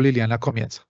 Liliana comienza.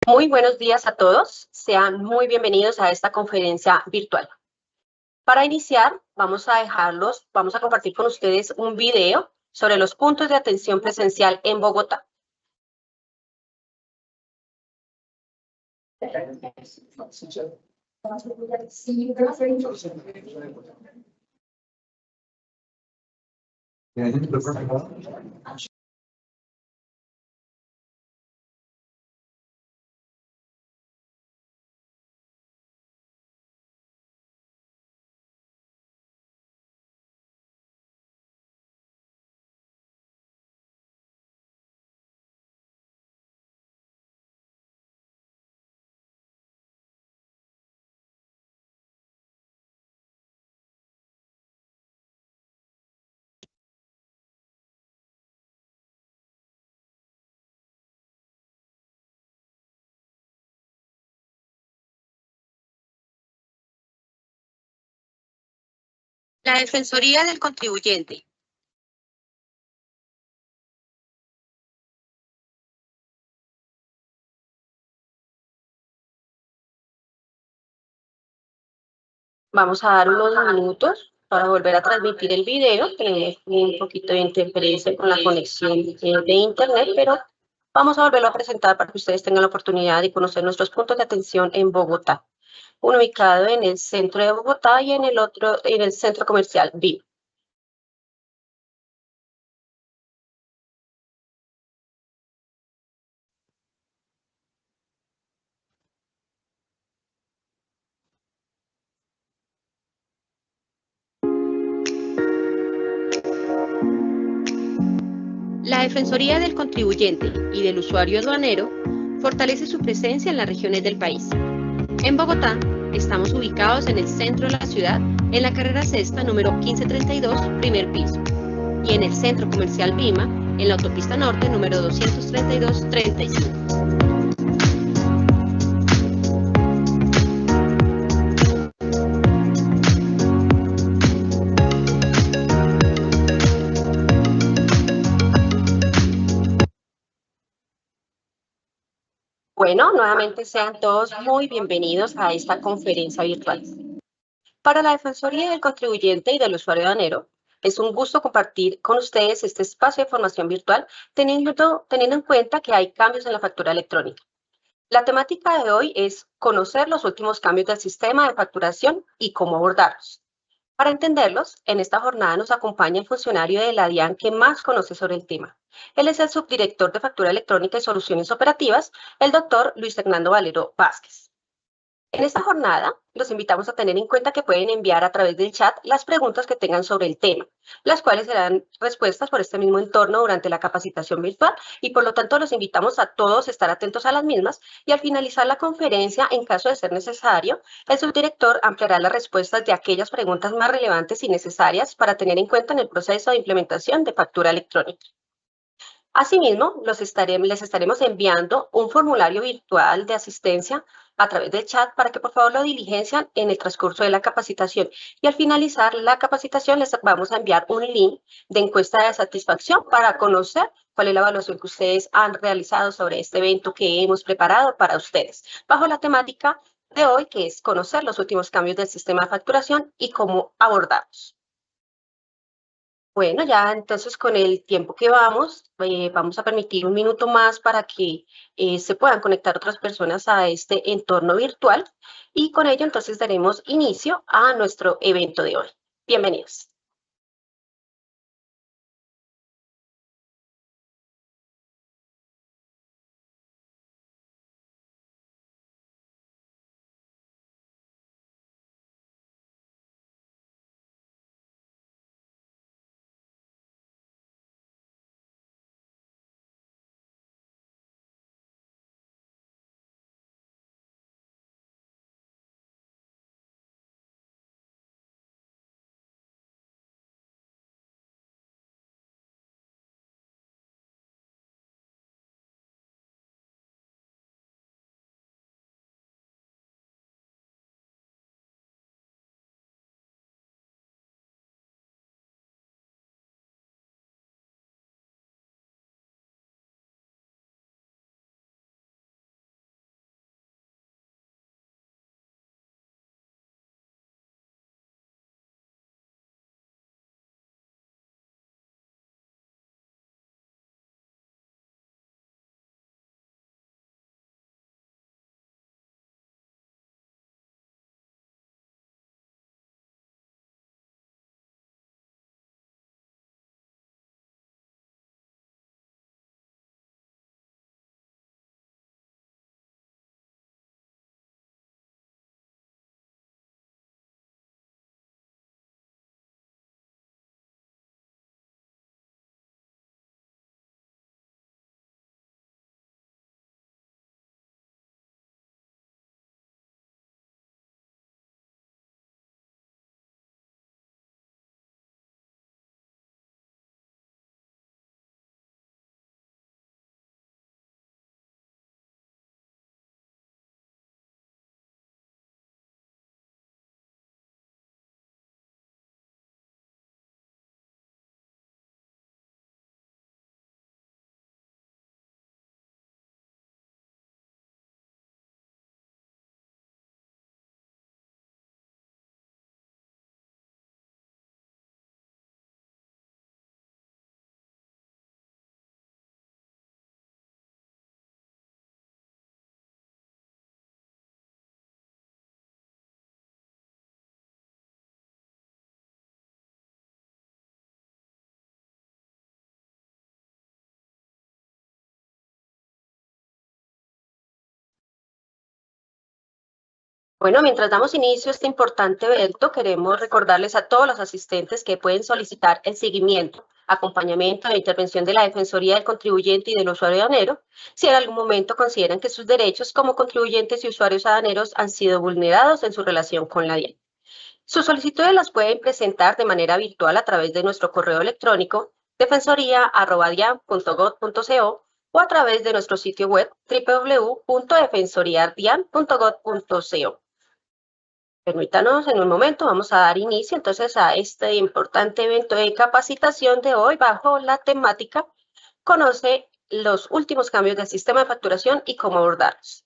Muy buenos días a todos. Sean muy bienvenidos a esta conferencia virtual. Para iniciar, vamos a compartir con ustedes un video sobre los puntos de atención presencial en Bogotá. La Defensoría del Contribuyente. Vamos a dar unos minutos para volver a transmitir el video. Tenemos un poquito de interferencia con la conexión de internet, pero vamos a volverlo a presentar para que ustedes tengan la oportunidad de conocer nuestros puntos de atención en Bogotá. Uno ubicado en el centro de Bogotá y en el otro en el centro comercial VIP. La Defensoría del Contribuyente y del Usuario Aduanero fortalece su presencia en las regiones del país. En Bogotá, estamos ubicados en el centro de la ciudad, en la carrera sexta número 1532, primer piso, y en el centro comercial Vima, en la autopista norte número 232-35. Bueno, nuevamente sean todos muy bienvenidos a esta conferencia virtual. Para la Defensoría del Contribuyente y del Usuario Aduanero, es un gusto compartir con ustedes este espacio de formación virtual, teniendo en cuenta que hay cambios en la factura electrónica. La temática de hoy es conocer los últimos cambios del sistema de facturación y cómo abordarlos. Para entenderlos, en esta jornada nos acompaña el funcionario de la DIAN que más conoce sobre el tema. Él es el subdirector de Factura Electrónica y Soluciones Operativas, el doctor Luis Fernando Valero Vázquez. En esta jornada, los invitamos a tener en cuenta que pueden enviar a través del chat las preguntas que tengan sobre el tema, las cuales serán respuestas por este mismo entorno durante la capacitación virtual y por lo tanto los invitamos a todos a estar atentos a las mismas y al finalizar la conferencia, en caso de ser necesario, el subdirector ampliará las respuestas de aquellas preguntas más relevantes y necesarias para tener en cuenta en el proceso de implementación de factura electrónica. Asimismo, les estaremos enviando un formulario virtual de asistencia a través del chat para que por favor lo diligencian en el transcurso de la capacitación. Y al finalizar la capacitación les vamos a enviar un link de encuesta de satisfacción para conocer cuál es la evaluación que ustedes han realizado sobre este evento que hemos preparado para ustedes, bajo la temática de hoy, que es conocer los últimos cambios del sistema de facturación y cómo abordarlos. Bueno, ya entonces con el tiempo que vamos a permitir un minuto más para que se puedan conectar otras personas a este entorno virtual y con ello entonces daremos inicio a nuestro evento de hoy. Bienvenidos. Bueno, mientras damos inicio a este importante evento, queremos recordarles a todos los asistentes que pueden solicitar el seguimiento, acompañamiento e intervención de la Defensoría del Contribuyente y del Usuario Aduanero si en algún momento consideran que sus derechos como contribuyentes y usuarios aduaneros han sido vulnerados en su relación con la DIAN. Sus solicitudes las pueden presentar de manera virtual a través de nuestro correo electrónico defensoría@dian.gov.co o a través de nuestro sitio web www.defensoriadian.gov.co. Permítanos en un momento, vamos a dar inicio entonces a este importante evento de capacitación de hoy bajo la temática Conoce los últimos cambios del sistema de facturación y cómo abordarlos.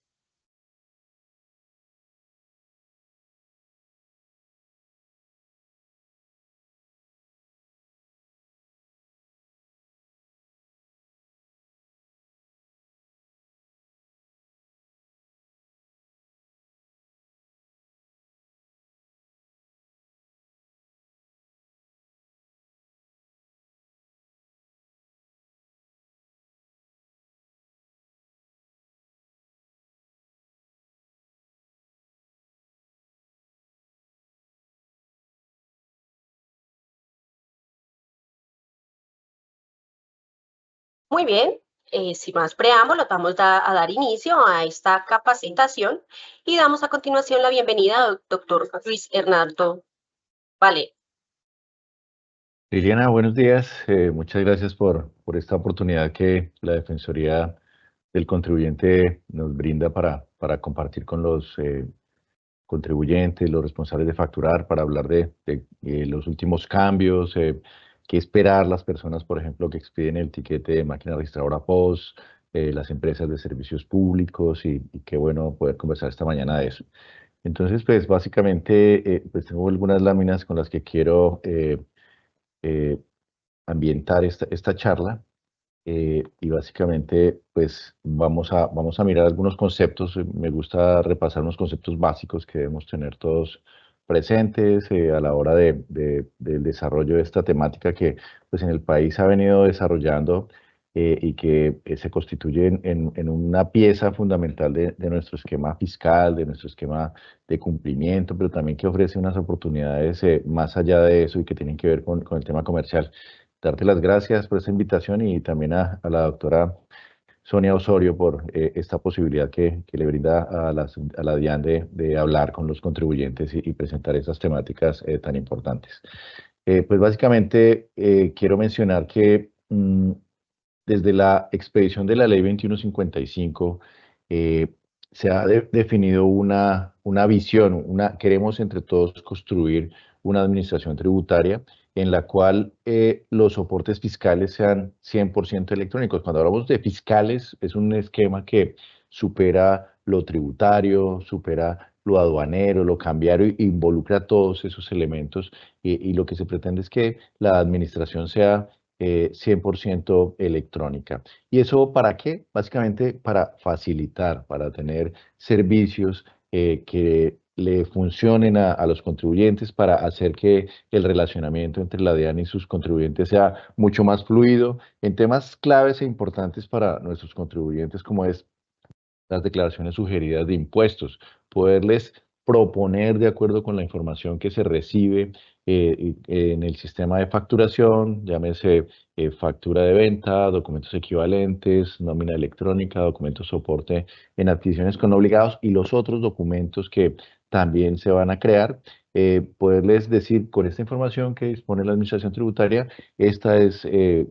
Muy bien, sin más preámbulo, vamos a dar inicio a esta capacitación y damos a continuación la bienvenida al doctor Luis Hernando Vale. Liliana, buenos días. Muchas gracias por esta oportunidad que la Defensoría del Contribuyente nos brinda para compartir con los contribuyentes, los responsables de facturar, para hablar de los últimos cambios, qué esperar las personas, por ejemplo, que expiden el tiquete de máquina registradora POS, las empresas de servicios públicos y qué bueno poder conversar esta mañana de eso. Entonces, pues básicamente, pues tengo algunas láminas con las que quiero eh, ambientar esta charla y básicamente pues vamos a mirar algunos conceptos. Me gusta repasar unos conceptos básicos que debemos tener todos presentes a la hora del desarrollo de esta temática que pues en el país ha venido desarrollando y que se constituye en una pieza fundamental de nuestro esquema fiscal, de nuestro esquema de cumplimiento, pero también que ofrece unas oportunidades más allá de eso y que tienen que ver con el tema comercial. Darte las gracias por esta invitación y también a la doctora Sonia Osorio por esta posibilidad que le brinda a la DIAN de hablar con los contribuyentes y presentar esas temáticas tan importantes. Pues básicamente quiero mencionar que desde la expedición de la Ley 2155 eh, se ha definido una visión, queremos entre todos construir una administración tributaria en la cual los soportes fiscales sean 100% electrónicos. Cuando hablamos de fiscales, es un esquema que supera lo tributario, supera lo aduanero, lo cambiario, involucra todos esos elementos y lo que se pretende es que la administración sea 100% electrónica. ¿Y eso para qué? Básicamente para facilitar, para tener servicios que le funcionen a los contribuyentes, para hacer que el relacionamiento entre la DIAN y sus contribuyentes sea mucho más fluido en temas claves e importantes para nuestros contribuyentes, como es las declaraciones sugeridas de impuestos, poderles proponer de acuerdo con la información que se recibe en el sistema de facturación, llámese factura de venta, documentos equivalentes, nómina electrónica, documentos soporte en adquisiciones con obligados y los otros documentos que también se van a crear, poderles decir con esta información que dispone la Administración Tributaria, esta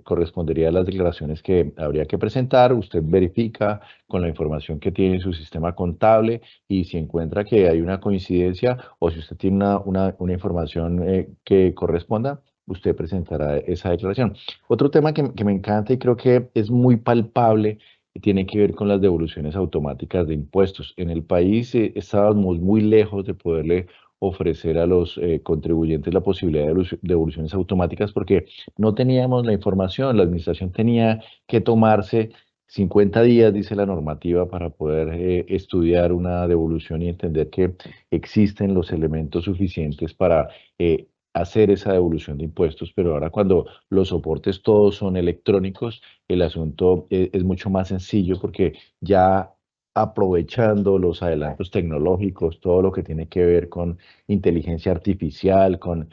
correspondería a las declaraciones que habría que presentar, usted verifica con la información que tiene en su sistema contable y si encuentra que hay una coincidencia o si usted tiene una información que corresponda, usted presentará esa declaración. Otro tema que me encanta y creo que es muy palpable tiene que ver con las devoluciones automáticas de impuestos. En el país estábamos muy lejos de poderle ofrecer a los contribuyentes la posibilidad de devoluciones automáticas porque no teníamos la información, la administración tenía que tomarse 50 días, dice la normativa, para poder estudiar una devolución y entender que existen los elementos suficientes para hacer esa devolución de impuestos, pero ahora cuando los soportes todos son electrónicos, el asunto es mucho más sencillo porque ya aprovechando los adelantos tecnológicos, todo lo que tiene que ver con inteligencia artificial, con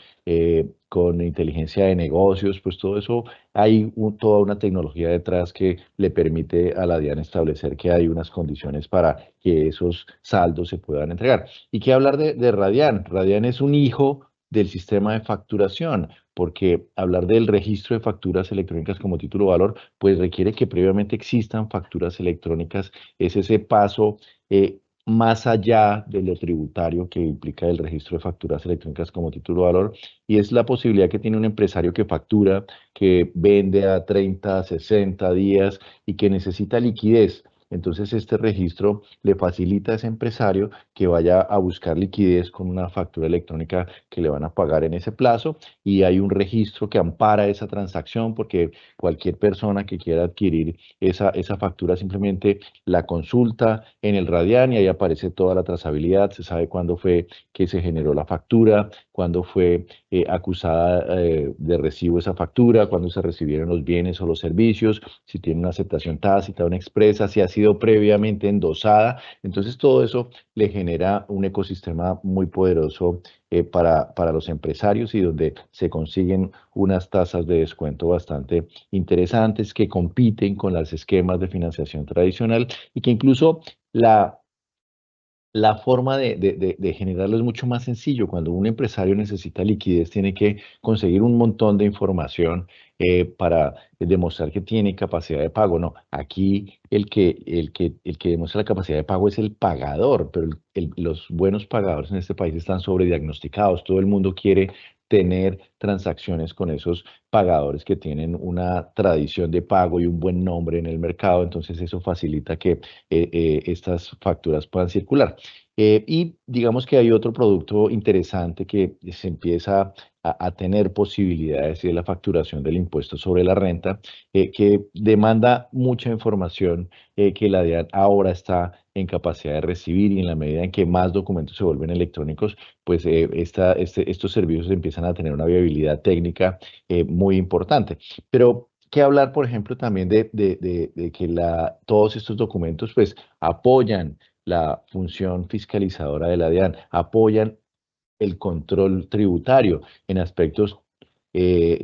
inteligencia de negocios, pues todo eso, hay toda una tecnología detrás que le permite a la DIAN establecer que hay unas condiciones para que esos saldos se puedan entregar. ¿Y qué hablar de Radian? Radian es un hijo del sistema de facturación, porque hablar del registro de facturas electrónicas como título de valor, pues requiere que previamente existan facturas electrónicas. Es ese paso más allá de lo tributario que implica el registro de facturas electrónicas como título de valor, y es la posibilidad que tiene un empresario que factura, que vende a 30, 60 días y que necesita liquidez. Entonces, este registro le facilita a ese empresario que vaya a buscar liquidez con una factura electrónica que le van a pagar en ese plazo, y hay un registro que ampara esa transacción, porque cualquier persona que quiera adquirir esa factura simplemente la consulta en el Radian y ahí aparece toda la trazabilidad. Se sabe cuándo fue que se generó la factura, cuándo fue acusada de recibo esa factura, cuándo se recibieron los bienes o los servicios, si tiene una aceptación tácita o una expresa, si ha sido previamente endosada. Entonces todo eso le genera un ecosistema muy poderoso para los empresarios, y donde se consiguen unas tasas de descuento bastante interesantes que compiten con los esquemas de financiación tradicional, y que incluso la forma de generarlo es mucho más sencillo. Cuando un empresario necesita liquidez, tiene que conseguir un montón de información para demostrar que tiene capacidad de pago. No, aquí el que demuestra la capacidad de pago es el pagador, pero los buenos pagadores en este país están sobrediagnosticados. Todo el mundo quiere tener transacciones con esos pagadores que tienen una tradición de pago y un buen nombre en el mercado. Entonces eso facilita que estas facturas puedan circular. Y digamos que hay otro producto interesante que se empieza a tener posibilidades, y es la facturación del impuesto sobre la renta, que demanda mucha información que la DIAN ahora está en capacidad de recibir, y en la medida en que más documentos se vuelven electrónicos, pues estos servicios empiezan a tener una viabilidad técnica muy importante. Pero ¿qué hablar, por ejemplo, también de que todos estos documentos pues apoyan la función fiscalizadora de la DIAN, apoyan el control tributario en aspectos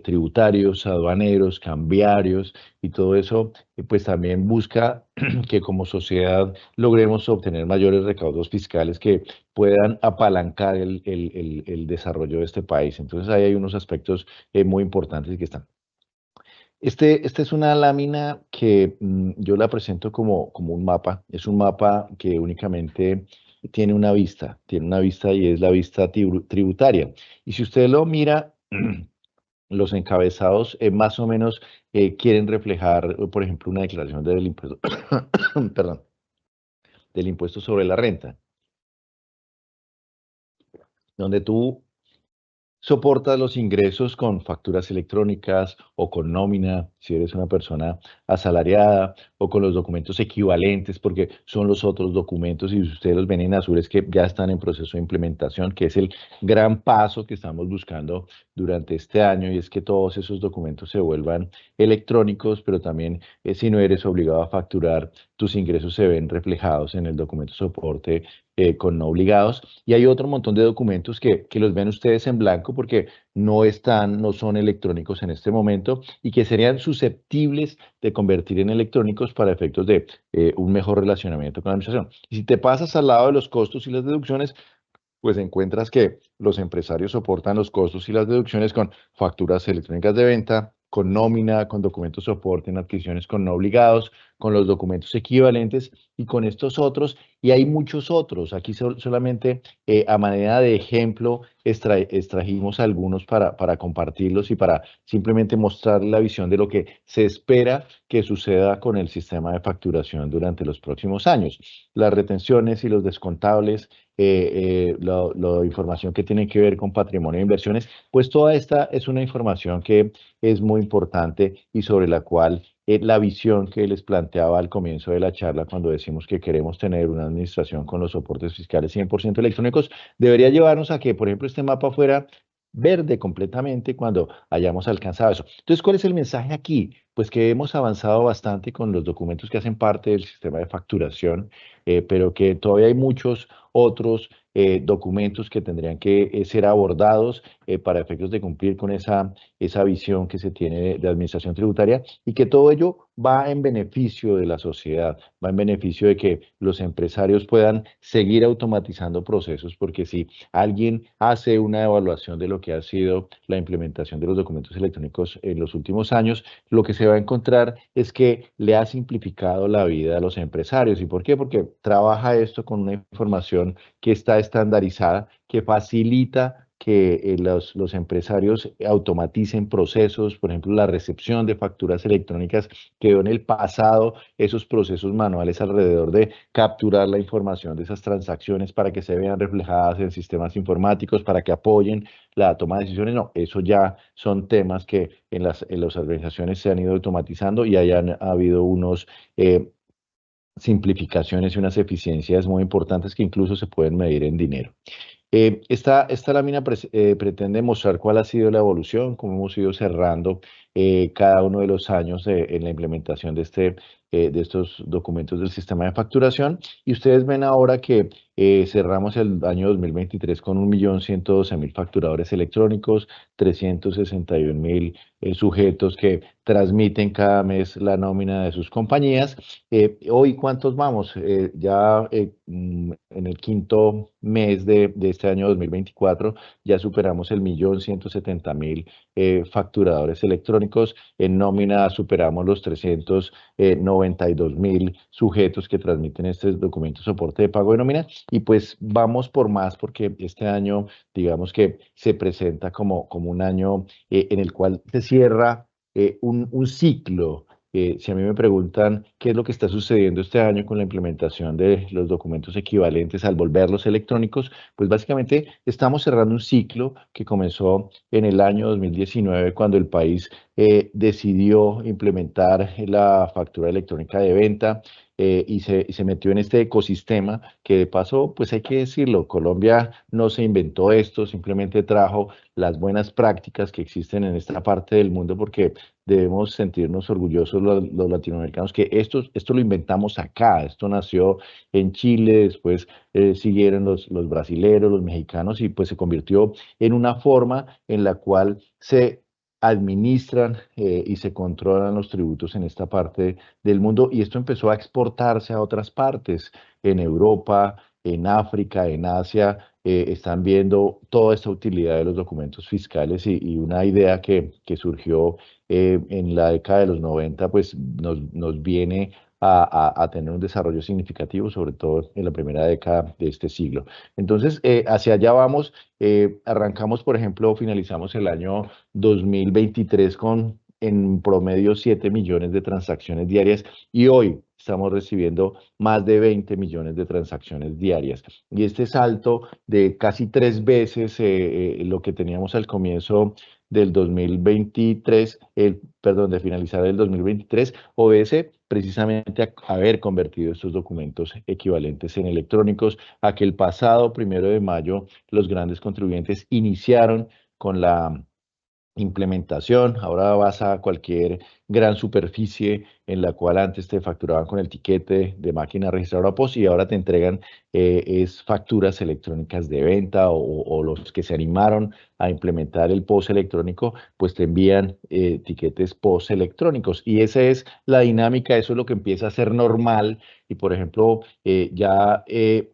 tributarios, aduaneros, cambiarios, y todo eso, pues también busca que como sociedad logremos obtener mayores recaudos fiscales que puedan apalancar el desarrollo de este país? Entonces ahí hay unos aspectos muy importantes que están. Esta es una lámina que yo la presento como un mapa. Es un mapa que únicamente tiene una vista, y es la vista tributaria. Y si usted lo mira, los encabezados más o menos quieren reflejar, por ejemplo, una declaración del impuesto, perdón, del impuesto sobre la renta, donde tú soportas los ingresos con facturas electrónicas o con nómina, si eres una persona asalariada, o con los documentos equivalentes, porque son los otros documentos, y si ustedes los ven en azul es que ya están en proceso de implementación, que es el gran paso que estamos buscando durante este año, y es que todos esos documentos se vuelvan electrónicos, pero también si no eres obligado a facturar, tus ingresos se ven reflejados en el documento soporte con no obligados. Y hay otro montón de documentos que los ven ustedes en blanco porque no son electrónicos en este momento, y que serían susceptibles de convertir en electrónicos para efectos de un mejor relacionamiento con la administración. Y si te pasas al lado de los costos y las deducciones, pues encuentras que los empresarios soportan los costos y las deducciones con facturas electrónicas de venta, con nómina, con documentos soporte en adquisiciones con no obligados, con los documentos equivalentes y con estos otros. Y hay muchos otros. Aquí solamente a manera de ejemplo extrajimos algunos para compartirlos y para simplemente mostrar la visión de lo que se espera que suceda con el sistema de facturación durante los próximos años. Las retenciones y los descontables, la información que tiene que ver con patrimonio e inversiones, pues toda esta es una información que es muy importante, y sobre la cual la visión que les planteaba al comienzo de la charla, cuando decimos que queremos tener una administración con los soportes fiscales 100% electrónicos, debería llevarnos a que, por ejemplo, este mapa fuera verde completamente cuando hayamos alcanzado eso. Entonces, ¿cuál es el mensaje aquí? pues que hemos avanzado bastante con los documentos que hacen parte del sistema de facturación, pero que todavía hay muchos otros documentos que tendrían que ser abordados para efectos de cumplir con esa visión que se tiene de administración tributaria y que todo ello va en beneficio de la sociedad, va en beneficio de que los empresarios puedan seguir automatizando procesos, porque si alguien hace una evaluación de lo que ha sido la implementación de los documentos electrónicos en los últimos años, lo que se va a encontrar es que le ha simplificado la vida a los empresarios. ¿Y por qué? Porque trabaja esto con una información que está estandarizada, que facilita que los empresarios automaticen procesos, por ejemplo, la recepción de facturas electrónicas, quedó en el pasado esos procesos manuales alrededor de capturar la información de esas transacciones para que se vean reflejadas en sistemas informáticos, para que apoyen la toma de decisiones. No, eso ya son temas que en las organizaciones se han ido automatizando y hayan habido unos simplificaciones y unas eficiencias muy importantes que incluso se pueden medir en dinero. Esta lámina pretende mostrar cuál ha sido la evolución, cómo hemos ido cerrando cada uno de los años en la implementación de estos documentos del sistema de facturación. Y ustedes ven ahora que cerramos el año 2023 con 1.112.000 facturadores electrónicos, 361.000 sujetos que transmiten cada mes la nómina de sus compañías. Hoy, ¿cuántos vamos? En el quinto mes de este año 2024 ya superamos el 1.170.000 facturadores electrónicos. En nómina superamos los 392.000 sujetos que transmiten este documento de soporte de pago de nómina. Y pues vamos por más porque este año, digamos que se presenta como un año en el cual se cierra un ciclo. Si a mí me preguntan qué es lo que está sucediendo este año con la implementación de los documentos equivalentes al volverlos electrónicos, pues básicamente estamos cerrando un ciclo que comenzó en el año 2019 cuando el país decidió implementar la factura electrónica de venta y se metió en este ecosistema que de paso, pues hay que decirlo, Colombia no se inventó esto, simplemente trajo las buenas prácticas que existen en esta parte del mundo porque debemos sentirnos orgullosos los latinoamericanos que esto lo inventamos acá, esto nació en Chile, después siguieron los brasileros, los mexicanos y pues se convirtió en una forma en la cual se administran y se controlan los tributos en esta parte del mundo y esto empezó a exportarse a otras partes, en Europa, en África, en Asia, están viendo toda esta utilidad de los documentos fiscales y una idea que surgió en la década de los 90, pues nos viene a tener un desarrollo significativo, sobre todo en la primera década de este siglo. Entonces, hacia allá vamos. Arrancamos, por ejemplo, finalizamos el año 2023 con en promedio 7 millones de transacciones diarias y hoy estamos recibiendo más de 20 millones de transacciones diarias. Y este salto de casi 3 veces lo que teníamos al comienzo del 2023, perdón, de finalizar el 2023, obedece precisamente a haber convertido estos documentos equivalentes en electrónicos, a que el pasado 1 de mayo los grandes contribuyentes iniciaron con la implementación. Ahora vas a cualquier gran superficie en la cual antes te facturaban con el tiquete de máquina registradora POS y ahora te entregan es facturas electrónicas de venta o los que se animaron a implementar el POS electrónico, pues te envían tiquetes POS electrónicos. Y esa es la dinámica, eso es lo que empieza a ser normal. Y por ejemplo, en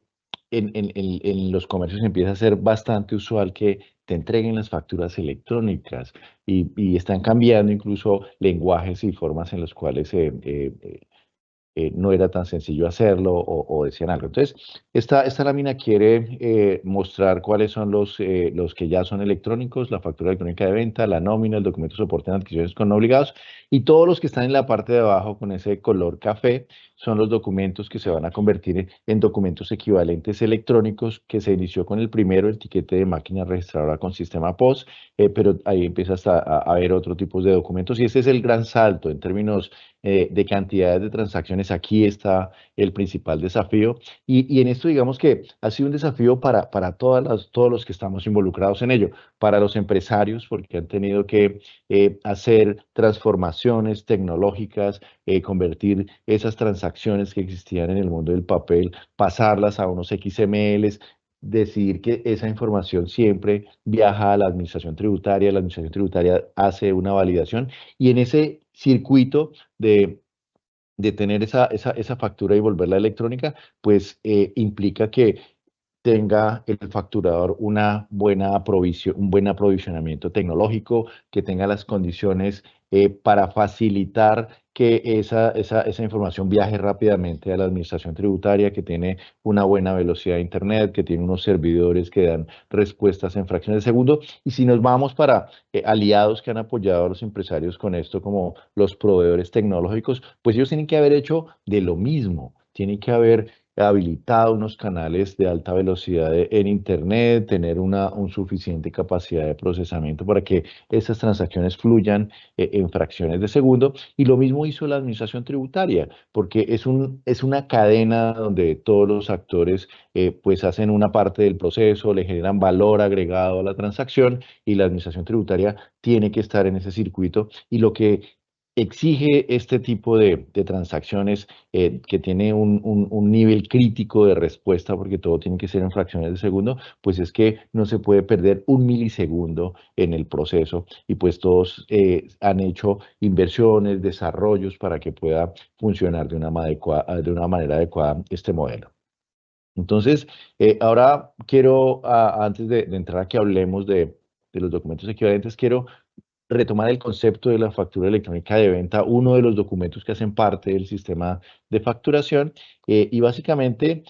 los comercios empieza a ser bastante usual que te entreguen las facturas electrónicas y están cambiando incluso lenguajes y formas en los cuales no era tan sencillo hacerlo o decían algo. Entonces, esta lámina quiere mostrar cuáles son los que ya son electrónicos, la factura electrónica de venta, la nómina, el documento de soporte en adquisiciones con no obligados, y todos los que están en la parte de abajo con ese color café son los documentos que se van a convertir en documentos equivalentes electrónicos, que se inició con el primero, el tiquete de máquina registradora con sistema POS, pero ahí empieza hasta a haber otro tipo de documentos, y ese es el gran salto en términos de cantidades de transacciones, aquí está el principal desafío. Y en esto digamos que ha sido un desafío para todos los que estamos involucrados en ello, para los empresarios, porque han tenido que hacer transformaciones tecnológicas, convertir esas transacciones que existían en el mundo del papel, pasarlas a unos XMLs, decidir que esa información siempre viaja a la administración tributaria hace una validación y en ese circuito de tener esa factura y volverla electrónica, pues implica que tenga el facturador un buen aprovisionamiento tecnológico, que tenga las condiciones para facilitar que esa información viaje rápidamente a la administración tributaria, que tiene una buena velocidad de Internet, que tiene unos servidores que dan respuestas en fracciones de segundo. Y si nos vamos para aliados que han apoyado a los empresarios con esto, como los proveedores tecnológicos, pues ellos tienen que haber hecho de lo mismo, tienen que haber habilitado unos canales de alta velocidad en Internet, tener un suficiente capacidad de procesamiento para que esas transacciones fluyan en fracciones de segundo. Y lo mismo hizo la administración tributaria, porque es una cadena donde todos los actores pues hacen una parte del proceso, le generan valor agregado a la transacción y la administración tributaria tiene que estar en ese circuito. Y lo que exige este tipo de transacciones que tiene un nivel crítico de respuesta, porque todo tiene que ser en fracciones de segundo, pues es que no se puede perder un milisegundo en el proceso y pues todos han hecho inversiones, desarrollos para que pueda funcionar de una manera adecuada este modelo. Entonces, ahora quiero, antes de entrar a que hablemos de los documentos equivalentes, quiero retomar el concepto de la factura electrónica de venta, uno de los documentos que hacen parte del sistema de facturación, y básicamente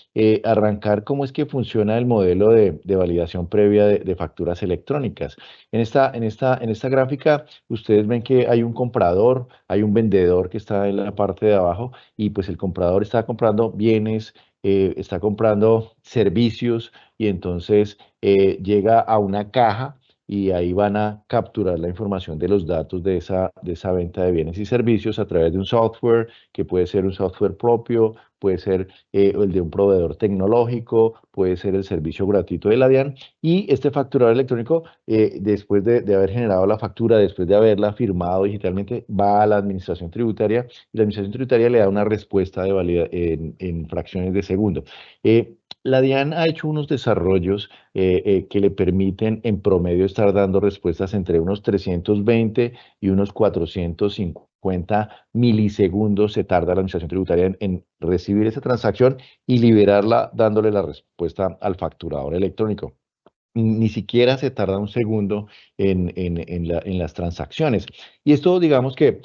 arrancar cómo es que funciona el modelo de validación previa de facturas electrónicas. En esta gráfica ustedes ven que hay un comprador, hay un vendedor que está en la parte de abajo y pues el comprador está comprando bienes, está comprando servicios y entonces llega a una caja y ahí van a capturar la información de los datos de esa venta de bienes y servicios a través de un software, que puede ser un software propio, puede ser el de un proveedor tecnológico, puede ser el servicio gratuito de la DIAN. Y este facturador electrónico, después de haber generado la factura, después de haberla firmado digitalmente, va a la administración tributaria y la administración tributaria le da una respuesta en fracciones de segundo. La DIAN ha hecho unos desarrollos que le permiten en promedio estar dando respuestas entre unos 320 y unos 450 milisegundos se tarda la administración tributaria en recibir esa transacción y liberarla dándole la respuesta al facturador electrónico. Ni siquiera se tarda un segundo en las transacciones. Y esto, digamos que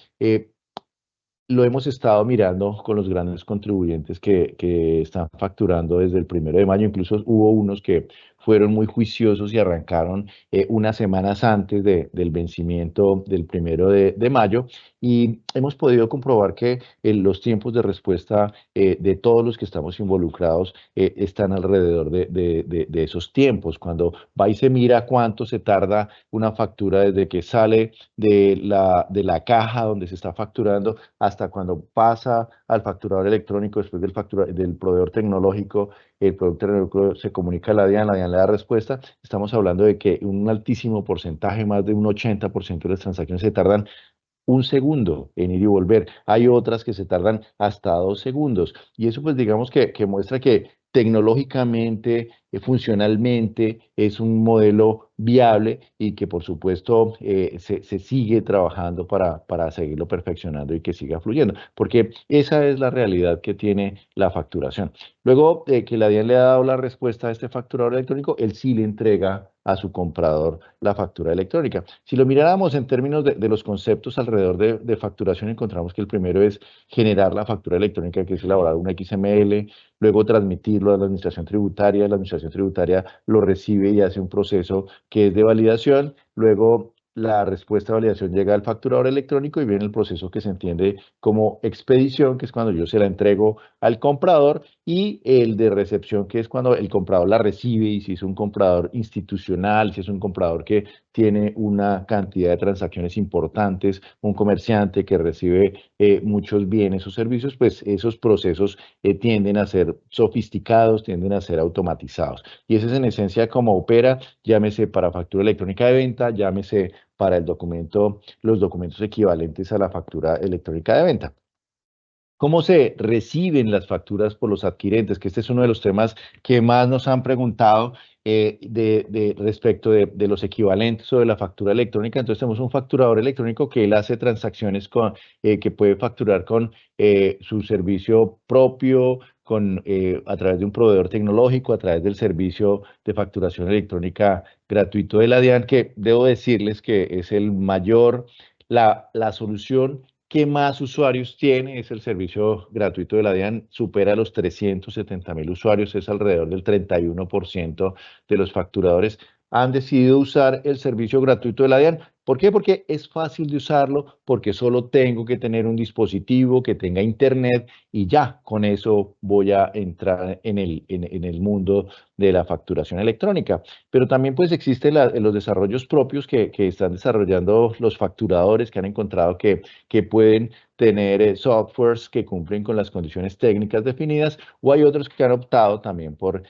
lo hemos estado mirando con los grandes contribuyentes que están facturando desde el 1 de mayo. Incluso hubo unos que fueron muy juiciosos y arrancaron unas semanas antes del vencimiento del 1 de mayo. Y hemos podido comprobar que los tiempos de respuesta de todos los que estamos involucrados están alrededor de esos tiempos. Cuando va y se mira cuánto se tarda una factura desde que sale de la caja donde se está facturando hasta cuando pasa al facturador electrónico después del proveedor tecnológico, el proveedor tecnológico se comunica a la DIAN le da respuesta. Estamos hablando de que un altísimo porcentaje, más de un 80% de las transacciones se tardan un segundo en ir y volver. Hay otras que se tardan hasta 2 segundos. Y eso pues digamos que muestra que tecnológicamente, funcionalmente, es un modelo viable y que por supuesto se sigue trabajando para seguirlo perfeccionando y que siga fluyendo, porque esa es la realidad que tiene la facturación. Luego de que la DIAN le ha dado la respuesta a este facturador electrónico, él sí le entrega a su comprador la factura electrónica. Si lo miráramos en términos de los conceptos alrededor de facturación, encontramos que el primero es generar la factura electrónica, que es elaborar un XML, luego transmitirlo a la administración tributaria lo recibe y hace un proceso que es de validación, luego la respuesta de validación llega al facturador electrónico y viene el proceso que se entiende como expedición, que es cuando yo se la entrego al comprador, y el de recepción, que es cuando el comprador la recibe, y si es un comprador institucional, si es un comprador que tiene una cantidad de transacciones importantes, un comerciante que recibe muchos bienes o servicios, pues esos procesos tienden a ser sofisticados, tienden a ser automatizados. Y esa es en esencia cómo opera, llámese para factura electrónica de venta, llámese para el documento, los documentos equivalentes a la factura electrónica de venta. ¿Cómo se reciben las facturas por los adquirentes? Que este es uno de los temas que más nos han preguntado respecto de los equivalentes o de la factura electrónica. Entonces tenemos un facturador electrónico que él hace transacciones que puede facturar con su servicio propio, a través de un proveedor tecnológico, a través del servicio de facturación electrónica gratuito de la DIAN, que debo decirles que es la solución que más usuarios tiene. Es el servicio gratuito de la DIAN, supera los 370.000 usuarios, es alrededor del 31% de los facturadores han decidido usar el servicio gratuito de la DIAN. ¿Por qué? Porque es fácil de usarlo, porque solo tengo que tener un dispositivo que tenga internet y ya con eso voy a entrar en el mundo de la facturación electrónica. Pero también pues existen los desarrollos propios que están desarrollando los facturadores, que han encontrado que pueden tener softwares que cumplen con las condiciones técnicas definidas, o hay otros que han optado también por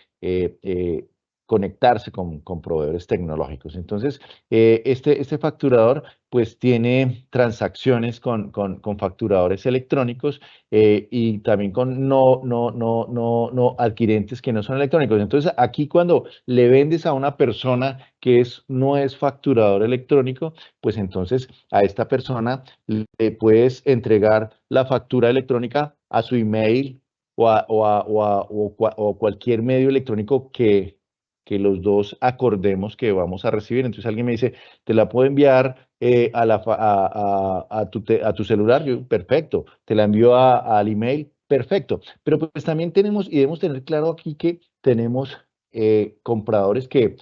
conectarse con proveedores tecnológicos. Entonces, este facturador pues tiene transacciones con facturadores electrónicos y también con no adquirentes que no son electrónicos. Entonces, aquí cuando le vendes a una persona que no es facturador electrónico, pues entonces a esta persona le puedes entregar la factura electrónica a su email o cualquier medio electrónico que los dos acordemos que vamos a recibir. Entonces alguien me dice, te la puedo enviar a tu celular. Yo, perfecto. Te la envío al email. Perfecto. Pero pues también tenemos, y debemos tener claro aquí que tenemos compradores que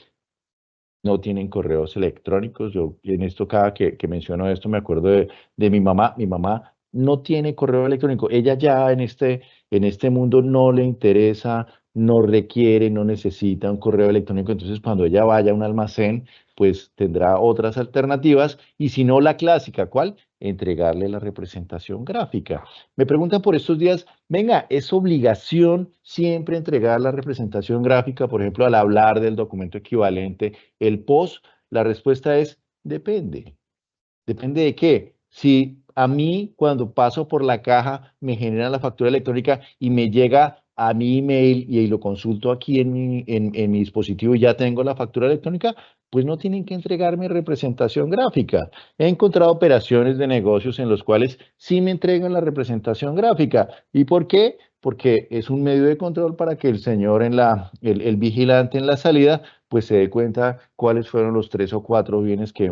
no tienen correos electrónicos. Yo en esto, cada que menciono esto, me acuerdo de mi mamá. Mi mamá no tiene correo electrónico. Ella ya en este mundo no le interesa, no requiere, no necesita un correo electrónico. Entonces, cuando ella vaya a un almacén, pues tendrá otras alternativas. Y si no, la clásica, ¿cuál? Entregarle la representación gráfica. Me preguntan por estos días, venga, ¿es obligación siempre entregar la representación gráfica, por ejemplo, al hablar del documento equivalente, el post? La respuesta es, depende. ¿Depende de qué? Si a mí, cuando paso por la caja, me genera la factura electrónica y me llega a mi email y lo consulto aquí en mi dispositivo y ya tengo la factura electrónica, pues no tienen que entregarme representación gráfica. He encontrado operaciones de negocios en los cuales sí me entregan la representación gráfica. ¿Y por qué? Porque es un medio de control para que el señor, el vigilante en la salida, pues se dé cuenta cuáles fueron los 3 o 4 bienes que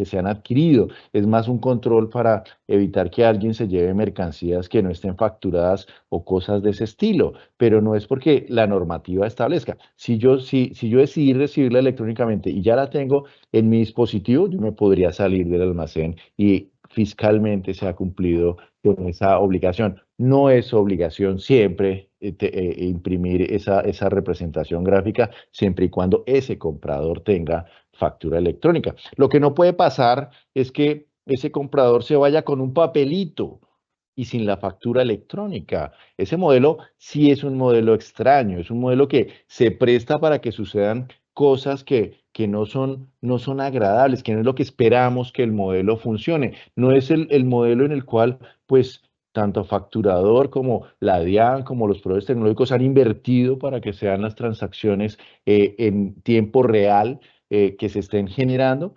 se han adquirido. Es más un control para evitar que alguien se lleve mercancías que no estén facturadas o cosas de ese estilo, pero no es porque la normativa establezca. Si yo decidí recibirla electrónicamente y ya la tengo en mi dispositivo, yo me podría salir del almacén y fiscalmente se ha cumplido con esa obligación. No es obligación siempre imprimir esa representación gráfica, siempre y cuando ese comprador tenga factura electrónica. Lo que no puede pasar es que ese comprador se vaya con un papelito y sin la factura electrónica. Ese modelo sí es un modelo extraño, es un modelo que se presta para que sucedan cosas que no son agradables, que no es lo que esperamos que el modelo funcione. No es el modelo en el cual, pues, tanto facturador como la DIAN, como los proveedores tecnológicos han invertido para que sean las transacciones en tiempo real que se estén generando.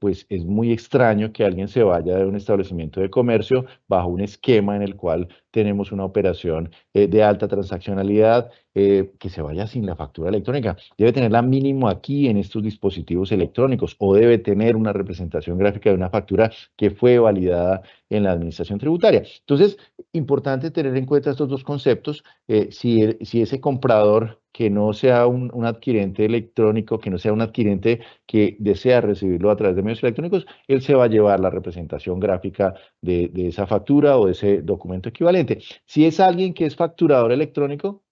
Pues es muy extraño que alguien se vaya de un establecimiento de comercio bajo un esquema en el cual tenemos una operación de alta transaccionalidad que se vaya sin la factura electrónica. Debe tenerla mínimo aquí en estos dispositivos electrónicos o debe tener una representación gráfica de una factura que fue validada en la administración tributaria. Entonces, importante tener en cuenta estos dos conceptos. Si ese comprador que no sea un adquirente electrónico, que no sea un adquirente que desea recibirlo a través de medios electrónicos, él se va a llevar la representación gráfica de esa factura o de ese documento equivalente. Si es alguien que es facturador electrónico,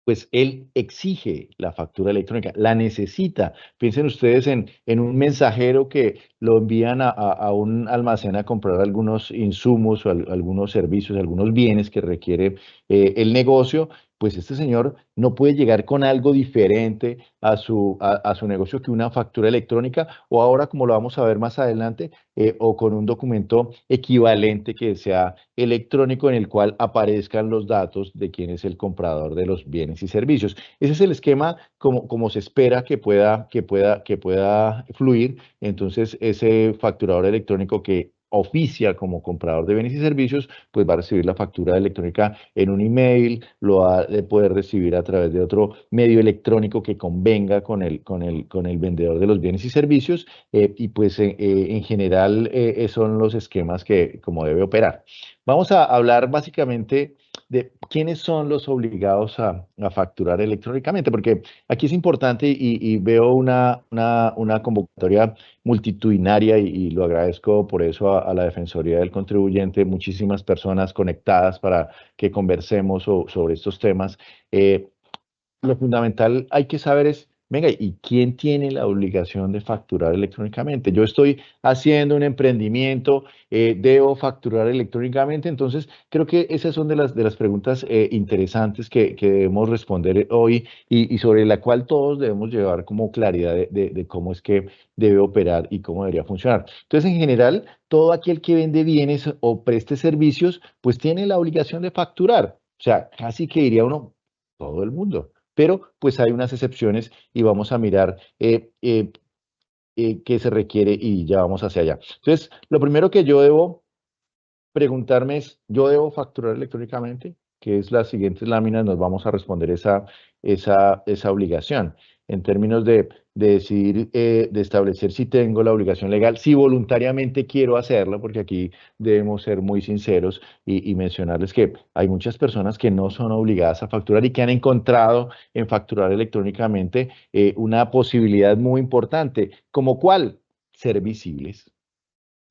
pues él exige la factura electrónica, la necesita. Piensen ustedes en un mensajero que lo envían a un almacén a comprar algunos insumos o algunos servicios, algunos bienes que requiere el negocio, pues este señor no puede llegar con algo diferente a su negocio que una factura electrónica o ahora, como lo vamos a ver más adelante, o con un documento equivalente que sea electrónico en el cual aparezcan los datos de quién es el comprador de los bienes y servicios. Ese es el esquema como se espera que pueda fluir. Entonces, ese facturador electrónico que oficia como comprador de bienes y servicios, pues va a recibir la factura electrónica en un email, lo va a poder recibir a través de otro medio electrónico que convenga con el vendedor de los bienes y servicios, y pues en general son los esquemas que como debe operar. Vamos a hablar básicamente de quiénes son los obligados a facturar electrónicamente, porque aquí es importante y veo una convocatoria multitudinaria y lo agradezco por eso a la Defensoría del Contribuyente, muchísimas personas conectadas para que conversemos sobre estos temas. Lo fundamental hay que saber es, venga, ¿y quién tiene la obligación de facturar electrónicamente? Yo estoy haciendo un emprendimiento, debo facturar electrónicamente, entonces creo que esas son de las preguntas interesantes que debemos responder hoy y sobre la cual todos debemos llevar como claridad de cómo es que debe operar y cómo debería funcionar. Entonces, en general, todo aquel que vende bienes o preste servicios, pues tiene la obligación de facturar. O sea, casi que diría uno, todo el mundo, pero pues hay unas excepciones y vamos a mirar qué se requiere y ya vamos hacia allá. Entonces, lo primero que yo debo preguntarme es, ¿yo debo facturar electrónicamente? Que es las siguientes láminas, nos vamos a responder esa obligación en términos de decidir, de establecer si tengo la obligación legal, si voluntariamente quiero hacerlo, porque aquí debemos ser muy sinceros y mencionarles que hay muchas personas que no son obligadas a facturar y que han encontrado en facturar electrónicamente una posibilidad muy importante, como cuál, ser visibles,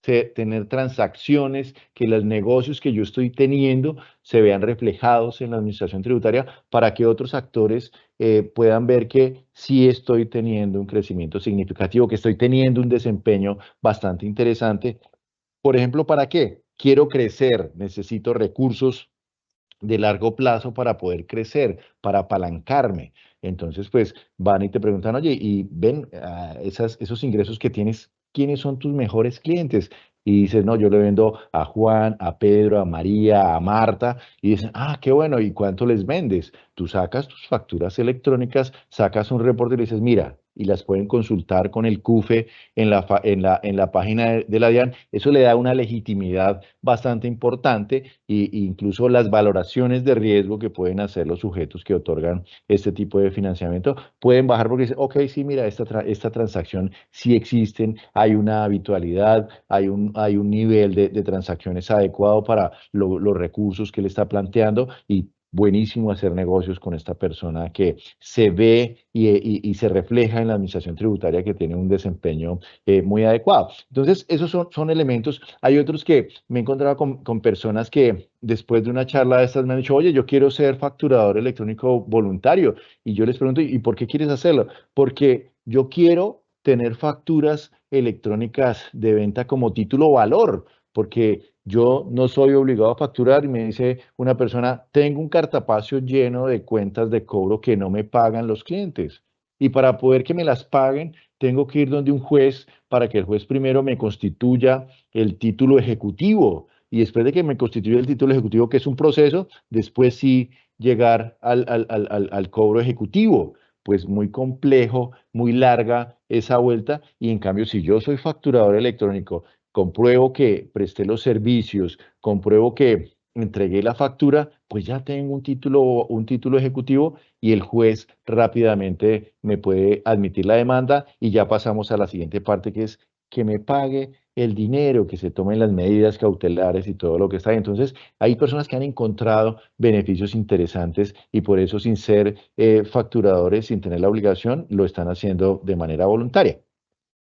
tener transacciones, que los negocios que yo estoy teniendo se vean reflejados en la administración tributaria para que otros actores puedan ver que sí estoy teniendo un crecimiento significativo, que estoy teniendo un desempeño bastante interesante. Por ejemplo, ¿para qué? Quiero crecer, necesito recursos de largo plazo para poder crecer, para apalancarme. Entonces, pues van y te preguntan, oye, y ven, esos ingresos que tienes, ¿quiénes son tus mejores clientes? Y dices, no, yo le vendo a Juan, a Pedro, a María, a Marta, y dicen, ah, qué bueno, ¿y cuánto les vendes? Tú sacas tus facturas electrónicas, sacas un reporte y le dices, mira, y las pueden consultar con el CUFE en la página de la DIAN. Eso le da una legitimidad bastante importante y incluso las valoraciones de riesgo que pueden hacer los sujetos que otorgan este tipo de financiamiento pueden bajar porque dicen, ok, sí, mira, esta transacción sí existen, hay una habitualidad, hay un nivel de transacciones adecuado para los recursos que él está planteando y buenísimo hacer negocios con esta persona que se ve y se refleja en la administración tributaria que tiene un desempeño muy adecuado. Entonces, esos son elementos. Hay otros que me he encontrado con personas que después de una charla de estas me han dicho, oye, yo quiero ser facturador electrónico voluntario. Y yo les pregunto, ¿y por qué quieres hacerlo? Porque yo quiero tener facturas electrónicas de venta como título valor, porque yo no soy obligado a facturar y me dice una persona, tengo un cartapacio lleno de cuentas de cobro que no me pagan los clientes. Y para poder que me las paguen, tengo que ir donde un juez para que el juez primero me constituya el título ejecutivo. Y después de que me constituya el título ejecutivo, que es un proceso, después sí llegar al cobro ejecutivo. Pues muy complejo, muy larga esa vuelta. Y en cambio, si yo soy facturador electrónico, compruebo que presté los servicios, compruebo que entregué la factura, pues ya tengo un título ejecutivo y el juez rápidamente me puede admitir la demanda y ya pasamos a la siguiente parte, que es que me pague el dinero, que se tomen las medidas cautelares y todo lo que está ahí. Entonces, hay personas que han encontrado beneficios interesantes y por eso, sin ser facturadores, sin tener la obligación, lo están haciendo de manera voluntaria.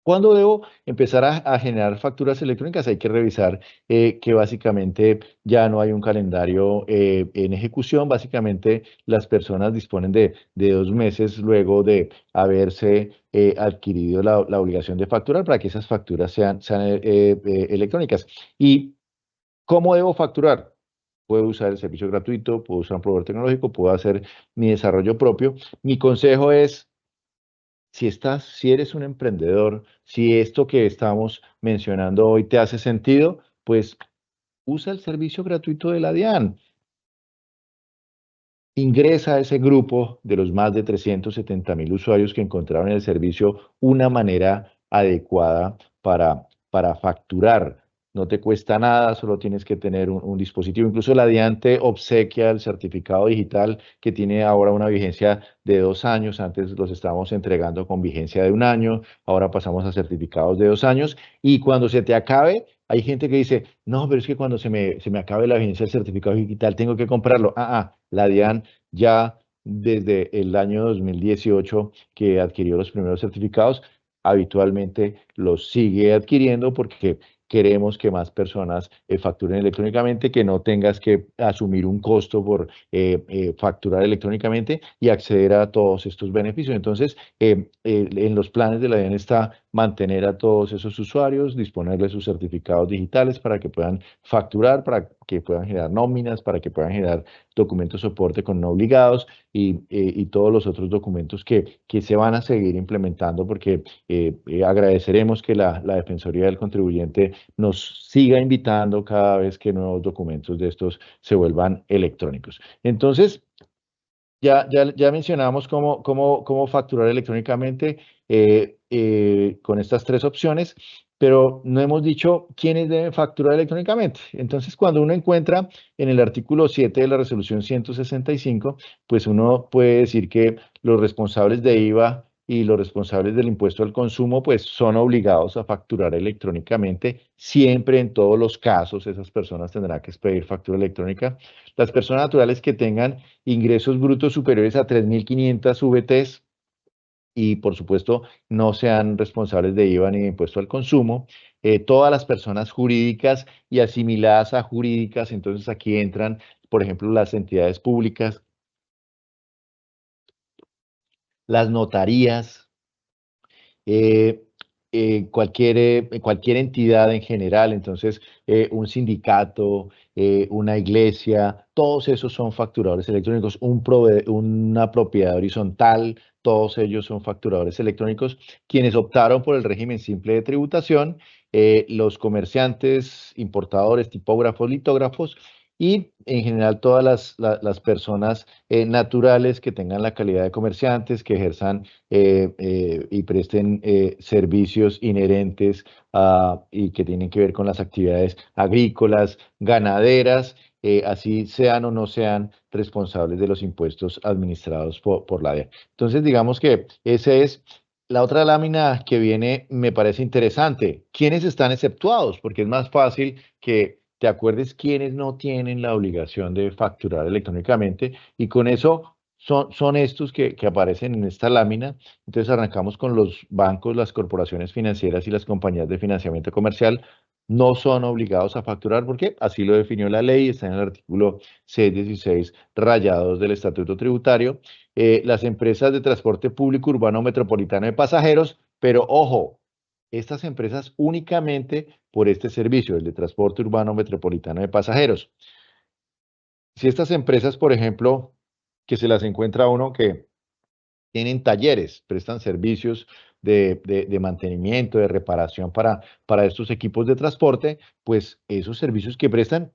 ¿Cuándo debo empezar a generar facturas electrónicas? Hay que revisar que básicamente ya no hay un calendario en ejecución. Básicamente las personas disponen de 2 meses luego de haberse adquirido la obligación de facturar para que esas facturas sean electrónicas. ¿Y cómo debo facturar? Puedo usar el servicio gratuito, puedo usar un proveedor tecnológico, puedo hacer mi desarrollo propio. Mi consejo es si eres un emprendedor, si esto que estamos mencionando hoy te hace sentido, pues usa el servicio gratuito de la DIAN. Ingresa a ese grupo de los más de 370.000 usuarios que encontraron en el servicio una manera adecuada para facturar. No te cuesta nada, solo tienes que tener un dispositivo. Incluso la DIAN te obsequia el certificado digital que tiene ahora una vigencia de 2 años. Antes los estábamos entregando con vigencia de 1 año, ahora pasamos a certificados de 2 años. Y cuando se te acabe, hay gente que dice, no, pero es que cuando se me acabe la vigencia del certificado digital tengo que comprarlo. La DIAN ya desde el año 2018 que adquirió los primeros certificados, habitualmente los sigue adquiriendo porque queremos que más personas facturen electrónicamente, que no tengas que asumir un costo por facturar electrónicamente y acceder a todos estos beneficios. Entonces, en los planes de la DIAN está mantener a todos esos usuarios, disponerles sus certificados digitales para que puedan facturar, para que puedan generar nóminas, para que puedan generar documentos soporte con no obligados y todos los otros documentos que se van a seguir implementando porque agradeceremos que la Defensoría del Contribuyente nos siga invitando cada vez que nuevos documentos de estos se vuelvan electrónicos. Entonces, ya mencionamos cómo facturar electrónicamente con estas 3 opciones, pero no hemos dicho quiénes deben facturar electrónicamente. Entonces, cuando uno encuentra en el artículo 7 de la resolución 165, pues uno puede decir que los responsables de IVA y los responsables del impuesto al consumo, pues son obligados a facturar electrónicamente. Siempre, en todos los casos, esas personas tendrán que expedir factura electrónica. Las personas naturales que tengan ingresos brutos superiores a 3.500 VTs y, por supuesto, no sean responsables de IVA ni de impuesto al consumo. Todas las personas jurídicas y asimiladas a jurídicas, entonces aquí entran, por ejemplo, las entidades públicas, las notarías, eh, cualquier entidad en general, entonces un sindicato, una iglesia, todos esos son facturadores electrónicos, una propiedad horizontal, todos ellos son facturadores electrónicos, quienes optaron por el régimen simple de tributación, los comerciantes, importadores, tipógrafos, litógrafos, y en general todas las personas naturales que tengan la calidad de comerciantes, que ejerzan y presten servicios inherentes y que tienen que ver con las actividades agrícolas, ganaderas, así sean o no sean responsables de los impuestos administrados por la DIAN. Entonces, digamos que esa es la otra lámina que viene, me parece interesante. ¿Quiénes están exceptuados? Porque es más fácil que te acuerdes quiénes no tienen la obligación de facturar electrónicamente y con eso son estos que aparecen en esta lámina. Entonces arrancamos con los bancos, las corporaciones financieras y las compañías de financiamiento comercial. No son obligados a facturar porque así lo definió la ley, está en el artículo 616 rayados del Estatuto Tributario. Las empresas de transporte público urbano metropolitano de pasajeros, pero ojo, estas empresas únicamente por este servicio, el de transporte urbano metropolitano de pasajeros. Si estas empresas, por ejemplo, que se las encuentra uno que tienen talleres, prestan servicios de mantenimiento, de reparación para estos equipos de transporte, pues esos servicios que prestan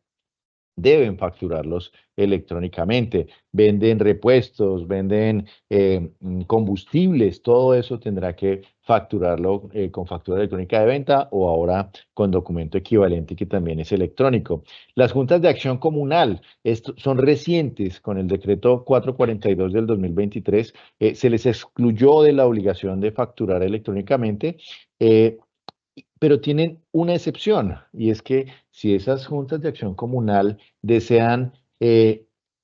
deben facturarlos electrónicamente. Venden repuestos, venden combustibles, todo eso tendrá que facturarlo con factura electrónica de venta o ahora con documento equivalente que también es electrónico. Las juntas de acción comunal son recientes. Con el decreto 442 del 2023 se les excluyó de la obligación de facturar electrónicamente. Pero tienen una excepción, y es que si esas juntas de acción comunal desean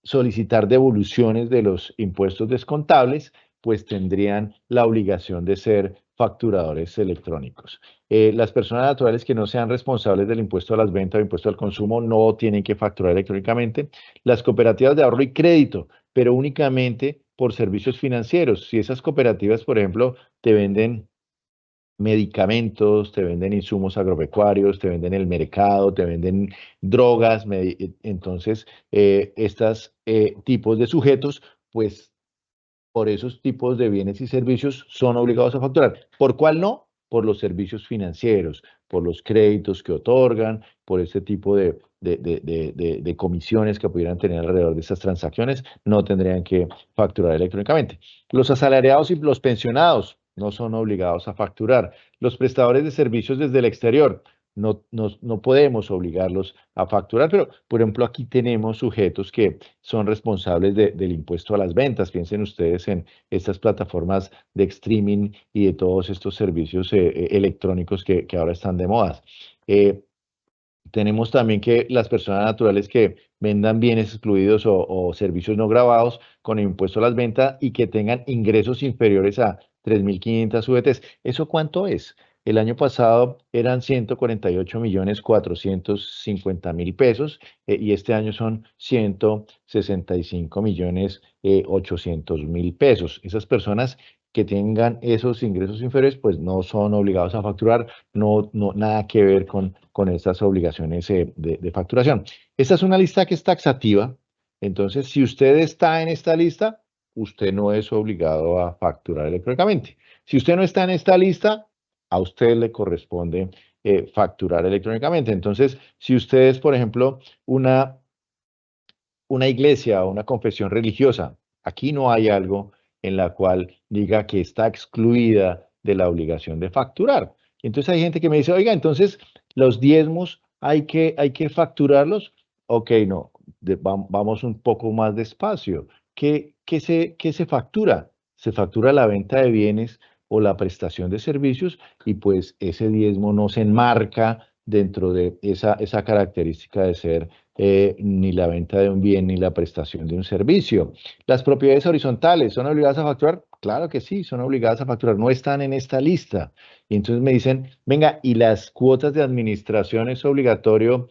solicitar devoluciones de los impuestos descontables, pues tendrían la obligación de ser facturadores electrónicos. Las personas naturales que no sean responsables del impuesto a las ventas o impuesto al consumo no tienen que facturar electrónicamente. Las cooperativas de ahorro y crédito, pero únicamente por servicios financieros. Si esas cooperativas, por ejemplo, te venden medicamentos, te venden insumos agropecuarios, te venden el mercado, te venden drogas. Entonces, estos tipos de sujetos, pues por esos tipos de bienes y servicios son obligados a facturar. ¿Por cuál no? Por los servicios financieros, por los créditos que otorgan, por este tipo de comisiones que pudieran tener alrededor de estas transacciones, no tendrían que facturar electrónicamente. Los asalariados y los pensionados no son obligados a facturar. Los prestadores de servicios desde el exterior, no podemos obligarlos a facturar, pero por ejemplo aquí tenemos sujetos que son responsables del impuesto a las ventas. Piensen ustedes en estas plataformas de streaming y de todos estos servicios electrónicos que ahora están de moda. Tenemos también que las personas naturales que vendan bienes excluidos o servicios no grabados con el impuesto a las ventas y que tengan ingresos inferiores a 3.500 UETs. ¿Eso cuánto es? El año pasado eran 148.450.000 pesos y este año son 165.800.000 pesos. Esas personas que tengan esos ingresos inferiores, pues no son obligados a facturar, nada que ver con estas obligaciones de facturación. Esta es una lista que es taxativa. Entonces, si usted está en esta lista, usted no es obligado a facturar electrónicamente. Si usted no está en esta lista, a usted le corresponde facturar electrónicamente. Entonces, si usted es, por ejemplo, una iglesia o una confesión religiosa, aquí no hay algo en la cual diga que está excluida de la obligación de facturar. Entonces hay gente que me dice, oiga, entonces los diezmos hay que facturarlos. Ok, no, vamos un poco más despacio. ¿Qué se factura? Se factura la venta de bienes o la prestación de servicios y pues ese diezmo no se enmarca dentro de esa característica de ser ni la venta de un bien ni la prestación de un servicio. Las propiedades horizontales, ¿son obligadas a facturar? Claro que sí, son obligadas a facturar, no están en esta lista. Y entonces me dicen, venga, ¿y las cuotas de administración es obligatorio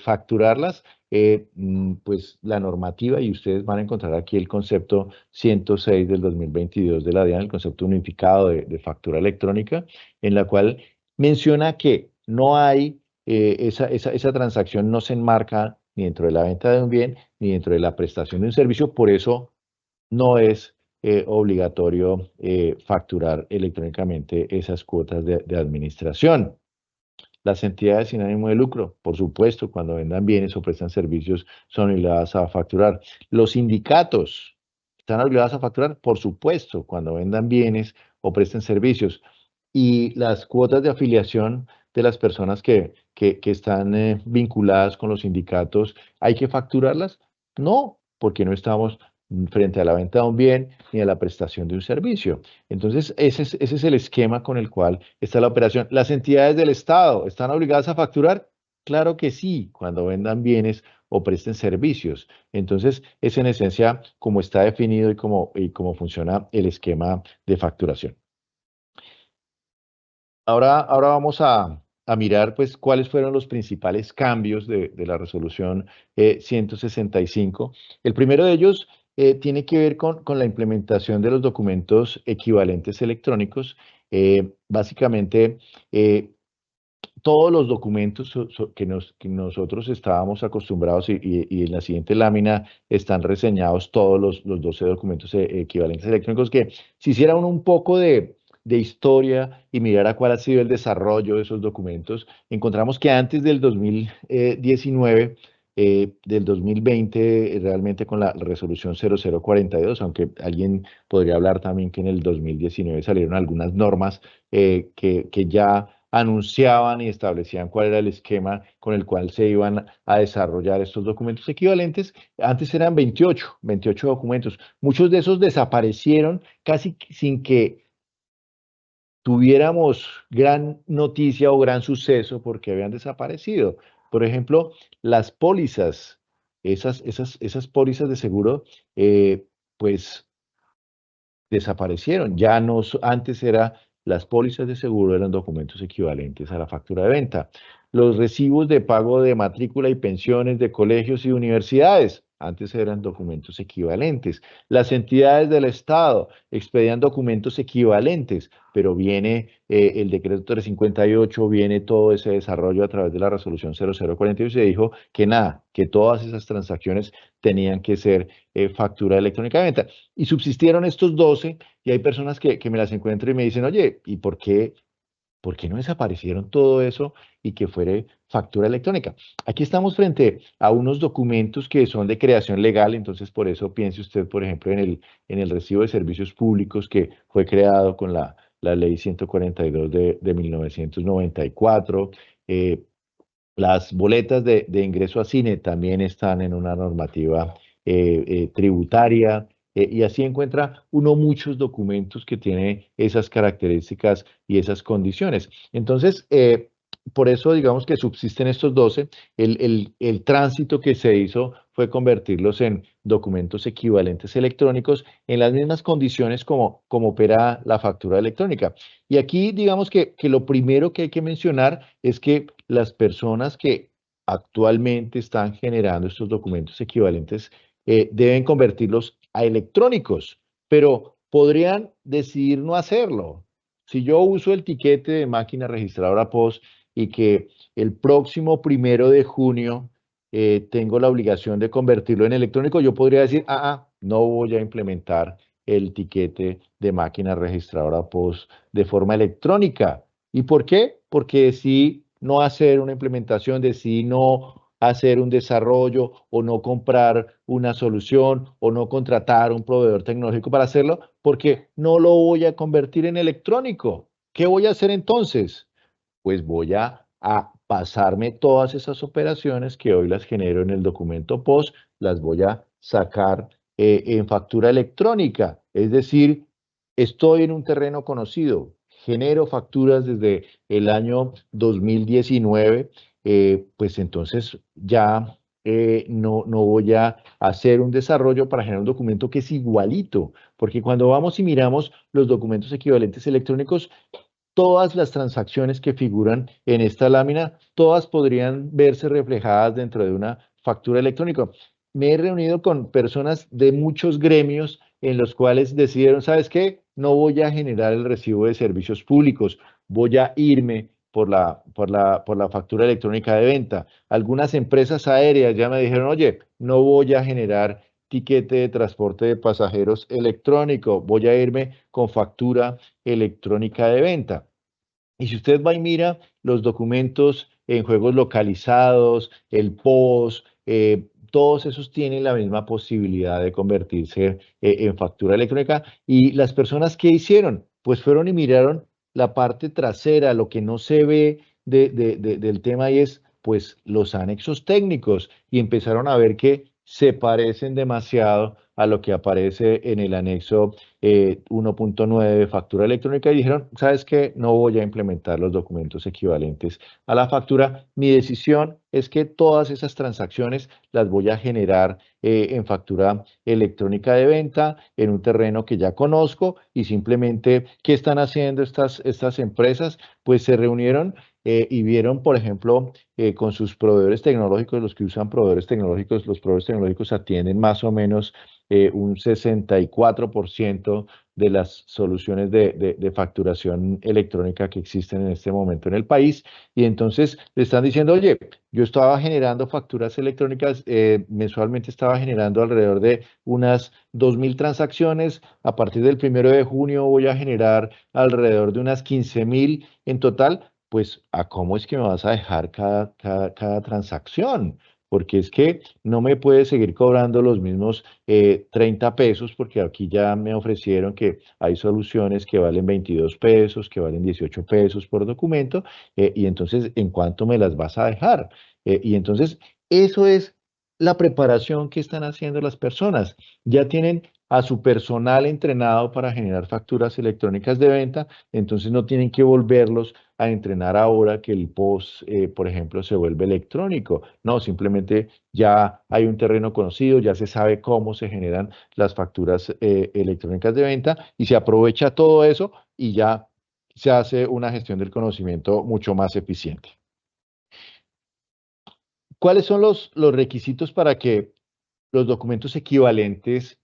facturarlas? Pues la normativa, y ustedes van a encontrar aquí el concepto 106 del 2022 de la DIAN, el concepto unificado de factura electrónica, en la cual menciona que no hay esa transacción no se enmarca ni dentro de la venta de un bien ni dentro de la prestación de un servicio, por eso no es obligatorio facturar electrónicamente esas cuotas de administración. Las entidades sin ánimo de lucro, por supuesto, cuando vendan bienes o prestan servicios, son obligadas a facturar. Los sindicatos están obligados a facturar, por supuesto, cuando vendan bienes o presten servicios. Y las cuotas de afiliación de las personas que están vinculadas con los sindicatos, ¿hay que facturarlas? No, porque no estamos frente a la venta de un bien ni a la prestación de un servicio. Entonces, ese es el esquema con el cual está la operación. ¿Las entidades del Estado están obligadas a facturar? Claro que sí, cuando vendan bienes o presten servicios. Entonces, es en esencia como está definido y cómo funciona el esquema de facturación. Ahora vamos a mirar pues cuáles fueron los principales cambios de la resolución 165. El primero de ellos tiene que ver con la implementación de los documentos equivalentes electrónicos. Básicamente, todos los documentos que nosotros estábamos acostumbrados y en la siguiente lámina están reseñados todos los 12 documentos equivalentes electrónicos que si hiciera uno un poco de historia y mirara cuál ha sido el desarrollo de esos documentos, encontramos que antes del 2019 del 2020, realmente con la resolución 0042, aunque alguien podría hablar también que en el 2019 salieron algunas normas que ya anunciaban y establecían cuál era el esquema con el cual se iban a desarrollar estos documentos equivalentes. Antes eran 28 documentos. Muchos de esos desaparecieron casi sin que tuviéramos gran noticia o gran suceso porque habían desaparecido. Por ejemplo, las pólizas, esas pólizas de seguro, pues desaparecieron. Ya no, antes las pólizas de seguro eran documentos equivalentes a la factura de venta. Los recibos de pago de matrícula y pensiones de colegios y universidades, antes eran documentos equivalentes. Las entidades del Estado expedían documentos equivalentes, pero viene el decreto 358, viene todo ese desarrollo a través de la resolución 0042 y se dijo que nada, que todas esas transacciones tenían que ser factura electrónica de venta. Y subsistieron estos 12 y hay personas que me las encuentro y me dicen, oye, ¿y por qué no desaparecieron todo eso y que fuere factura electrónica? Aquí estamos frente a unos documentos que son de creación legal, entonces por eso piense usted, por ejemplo, en el recibo de servicios públicos que fue creado con la ley 142 de 1994. Las boletas de ingreso a cine también están en una normativa tributaria, y así encuentra uno muchos documentos que tiene esas características y esas condiciones. Entonces, por eso digamos que subsisten estos 12. El tránsito que se hizo fue convertirlos en documentos equivalentes electrónicos en las mismas condiciones como opera la factura electrónica. Y aquí digamos que lo primero que hay que mencionar es que las personas que actualmente están generando estos documentos equivalentes deben convertirlos a electrónicos, pero podrían decidir no hacerlo. Si yo uso el tiquete de máquina registradora POS y que el próximo 1 de junio tengo la obligación de convertirlo en electrónico, yo podría decir, no voy a implementar el tiquete de máquina registradora POS de forma electrónica. ¿Y por qué? Porque decidí no hacer una implementación, decidí no hacer un desarrollo o no comprar una solución o no contratar un proveedor tecnológico para hacerlo, porque no lo voy a convertir en electrónico. ¿Qué voy a hacer entonces? Pues voy a pasarme todas esas operaciones que hoy las genero en el documento POS, las voy a sacar en factura electrónica. Es decir, estoy en un terreno conocido, genero facturas desde el año 2019, pues entonces ya no voy a hacer un desarrollo para generar un documento que es igualito, porque cuando vamos y miramos los documentos equivalentes electrónicos, todas las transacciones que figuran en esta lámina, todas podrían verse reflejadas dentro de una factura electrónica. Me he reunido con personas de muchos gremios en los cuales decidieron, ¿sabes qué? No voy a generar el recibo de servicios públicos, voy a irme por la factura electrónica de venta. Algunas empresas aéreas ya me dijeron, oye, no voy a generar tiquete de transporte de pasajeros electrónico, voy a irme con factura electrónica de venta. Y si usted va y mira los documentos en juegos localizados, el POS, todos esos tienen la misma posibilidad de convertirse en factura electrónica. Y las personas que hicieron, pues fueron y miraron la parte trasera, lo que no se ve del tema y es pues los anexos técnicos y empezaron a ver que se parecen demasiado a lo que aparece en el anexo 1.9 de factura electrónica y dijeron, ¿sabes qué? No voy a implementar los documentos equivalentes a la factura. Mi decisión es que todas esas transacciones las voy a generar en factura electrónica de venta en un terreno que ya conozco y simplemente, ¿qué están haciendo estas empresas? Pues se reunieron y vieron, por ejemplo, con sus proveedores tecnológicos, los que usan proveedores tecnológicos, los proveedores tecnológicos atienden más o menos un 64% de las soluciones de facturación electrónica que existen en este momento en el país. Y entonces le están diciendo, oye, yo estaba generando facturas electrónicas, mensualmente estaba generando alrededor de unas 2.000 transacciones. A partir del 1 de junio voy a generar alrededor de unas 15.000 en total. Pues, ¿a cómo es que me vas a dejar cada transacción? porque es que no me puede seguir cobrando los mismos 30 pesos, porque aquí ya me ofrecieron que hay soluciones que valen 22 pesos, que valen 18 pesos por documento, y entonces, ¿en cuánto me las vas a dejar? Y entonces, eso es la preparación que están haciendo las personas. Ya tienen a su personal entrenado para generar facturas electrónicas de venta, entonces no tienen que volverlos a entrenar ahora que el POS, por ejemplo, se vuelve electrónico. No, simplemente ya hay un terreno conocido, ya se sabe cómo se generan las facturas electrónicas de venta y se aprovecha todo eso y ya se hace una gestión del conocimiento mucho más eficiente. ¿Cuáles son los requisitos para que los documentos equivalentes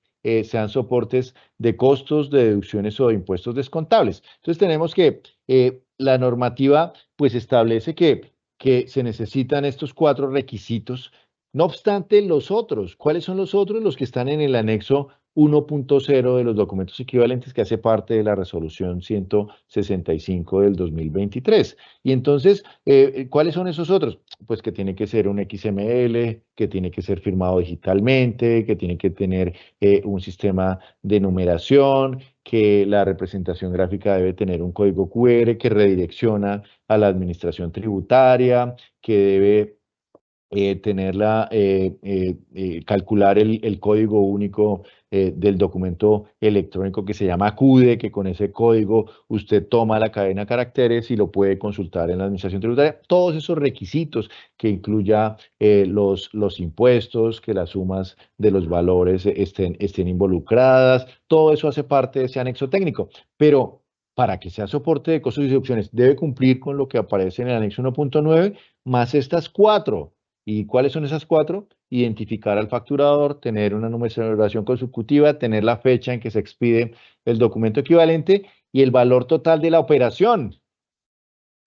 sean soportes de costos, de deducciones o de impuestos descontables? Entonces tenemos que la normativa pues establece que se necesitan estos 4 requisitos. No obstante, los otros, ¿cuáles son los otros? Los que están en el anexo 1.0 de los documentos equivalentes que hace parte de la resolución 165 del 2023. Y entonces, ¿cuáles son esos otros? Pues que tiene que ser un XML, que tiene que ser firmado digitalmente, que tiene que tener un sistema de numeración, que la representación gráfica debe tener un código QR que redirecciona a la administración tributaria, que debe calcular el código único del documento electrónico que se llama CUDE, que con ese código usted toma la cadena de caracteres y lo puede consultar en la administración tributaria. Todos esos requisitos que incluya los impuestos, que las sumas de los valores estén involucradas, todo eso hace parte de ese anexo técnico. Pero para que sea soporte de costos y deducciones, debe cumplir con lo que aparece en el anexo 1.9 más estas 4. ¿Y cuáles son esas 4? Identificar al facturador, tener una numeración consecutiva, tener la fecha en que se expide el documento equivalente y el valor total de la operación.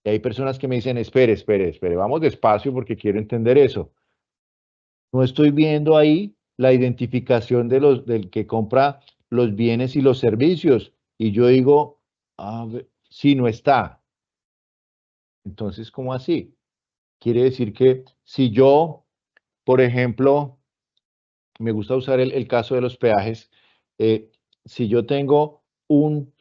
Y hay personas que me dicen, espere, vamos despacio porque quiero entender eso. No estoy viendo ahí la identificación del que compra los bienes y los servicios. Y yo digo, sí, no está. Entonces, ¿cómo así? Quiere decir que si yo, por ejemplo, me gusta usar el caso de los peajes. Si yo tengo un